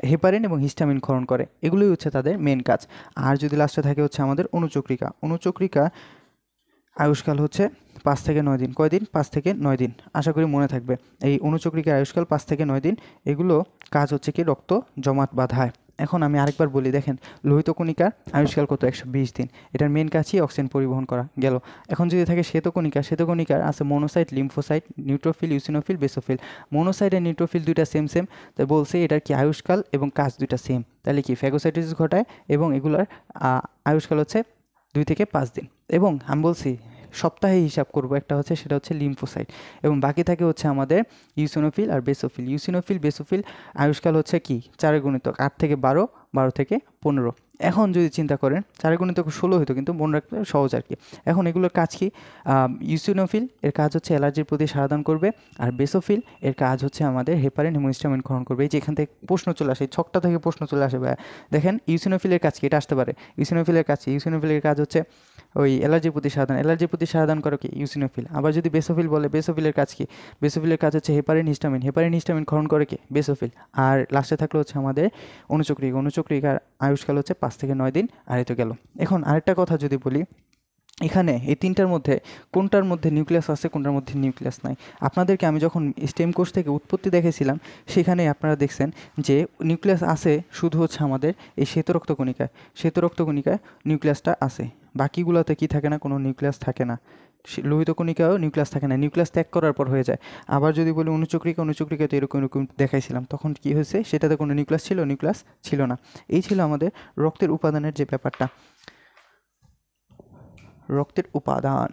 হেপারিন এবং হিস্টামিন ক্ষরণ করে। এগুলোই হচ্ছে তাদের মেন কাজ। আর যদি লাস্টে থাকে হচ্ছে আমাদের অনুচক্রিকা। অনুচক্রিকা আয়ুষ্কাল হচ্ছে 5 থেকে 9 দিন। কয়দিন? 5 থেকে 9 দিন, আশা করি মনে থাকবে। এই অনুচক্রিকার আয়ুষ্কাল 5 থেকে 9 দিন। এগুলো কাজ হচ্ছে কি? রক্ত জমাট বাঁধায়। এখন আমি আরেকবার বলি, দেখেন লোহিত কণিকার আয়ুষ্কাল কত? 120 দিন। এটার মেন কাজই অক্সিজেন পরিবহন করা, গেল। এখন যদি থাকে শ্বেতকণিকা, শ্বেতকণিকার আছে monocyte, lymphocyte, neutrophil, eosinophil, basophil. Monocyte আর নিউট্রোফিল দুইটা সেম সেম, তাই বলছে এটার কি আয়ুষ্কাল এবং কাজ দুইটা সেম। তাহলে কি ফ্যাগোসাইটিস ঘটায়, এবং এগুলোর আয়ুষ্কাল হচ্ছে 2 থেকে 5 দিন। এবং আমি বলছি সপ্তাহে হিসাব করব, একটা হচ্ছে সেটা হচ্ছে লিম্ফোসাইট, এবং বাকি থাকে হচ্ছে আমাদের ইউসিনোফিল আর বেসোফিল। ইউসিনোফিল, বেসোফিল আয়ুষ্কাল হচ্ছে কি? 4-এর গুণিতক 8 থেকে 12, 12 থেকে 15। এখন যদি চিন্তা করেন 4-এর গুণিতক 16 হতো, কিন্তু মনে রাখতে সহজ আর কি। এখন এগুলোর কাজ কি? ইউসিনোফিল এর কাজ হচ্ছে অ্যালার্জির প্রতি সারাদান করবে, আর বেসোফিল এর কাজ হচ্ছে আমাদের হেপারিন এবং হিস্টামিন ক্ষরণ করবে। এই যে এখান থেকে প্রশ্ন চলে আসে, ছকটা থেকে প্রশ্ন চলে আসে। দেখেন ইউসিনোফিলের কাজ কি? এটা আসতে পারে। ইউসিনোফিলের কাজ কি? ইউসিনোফিলের কাজ হচ্ছে ওই অ্যালার্জির প্রতি সারাদান। অ্যালার্জির প্রতি সারাদান করে কি? ইউসিনোফিল। আবার যদি বেসোফিল বলে, বেসোফিলের কাজ কি? বেসোফিলের কাজ হচ্ছে হেপারিন, হিস্টামিন। হেপারিন, হিস্টামিন ক্ষরণ করে কি? বেসোফিল। আর লাস্টে থাকলো হচ্ছে আমাদের অনুচক্রিকা। অনুচক্রিকার আয়ুষ্কাল হচ্ছে 5 থেকে 9 দিন। আর এই তো গেল। এখন আরেকটা কথা যদি বলি, এখানে এই 3টার মধ্যে কোনটার মধ্যে নিউক্লিয়াস আছে, কোনটার মধ্যে নিউক্লিয়াস নাই? আপনাদেরকে আমি যখন স্টেম কোর্স থেকে উৎপত্তি দেখেছিলাম, সেখানে আপনারা দেখছেন যে নিউক্লিয়াস আছে শুধু হচ্ছে আমাদের এই শ্বেত রক্তকণিকায়। শ্বেত রক্তকণিকায় নিউক্লিয়াসটা আছে। বাকিগুলোতে কি থাকে না, কোনো নিউক্লিয়াস থাকে না। লোহিত কণিকাও নিউক্লিয়াস থাকে না, নিউক্লিয়াস ত্যাগ করার পর হয়ে যায়। আবার যদি বলি অনুচক্রিকাতে এরকম এরকম দেখাইছিলাম, তখন কি হয়েছে, সেটাতে কোনো নিউক্লিয়াস ছিল, নিউক্লিয়াস ছিল না। এই ছিল আমাদের রক্তের উপাদানের যে ব্যাপারটা, রক্তের উপাদান।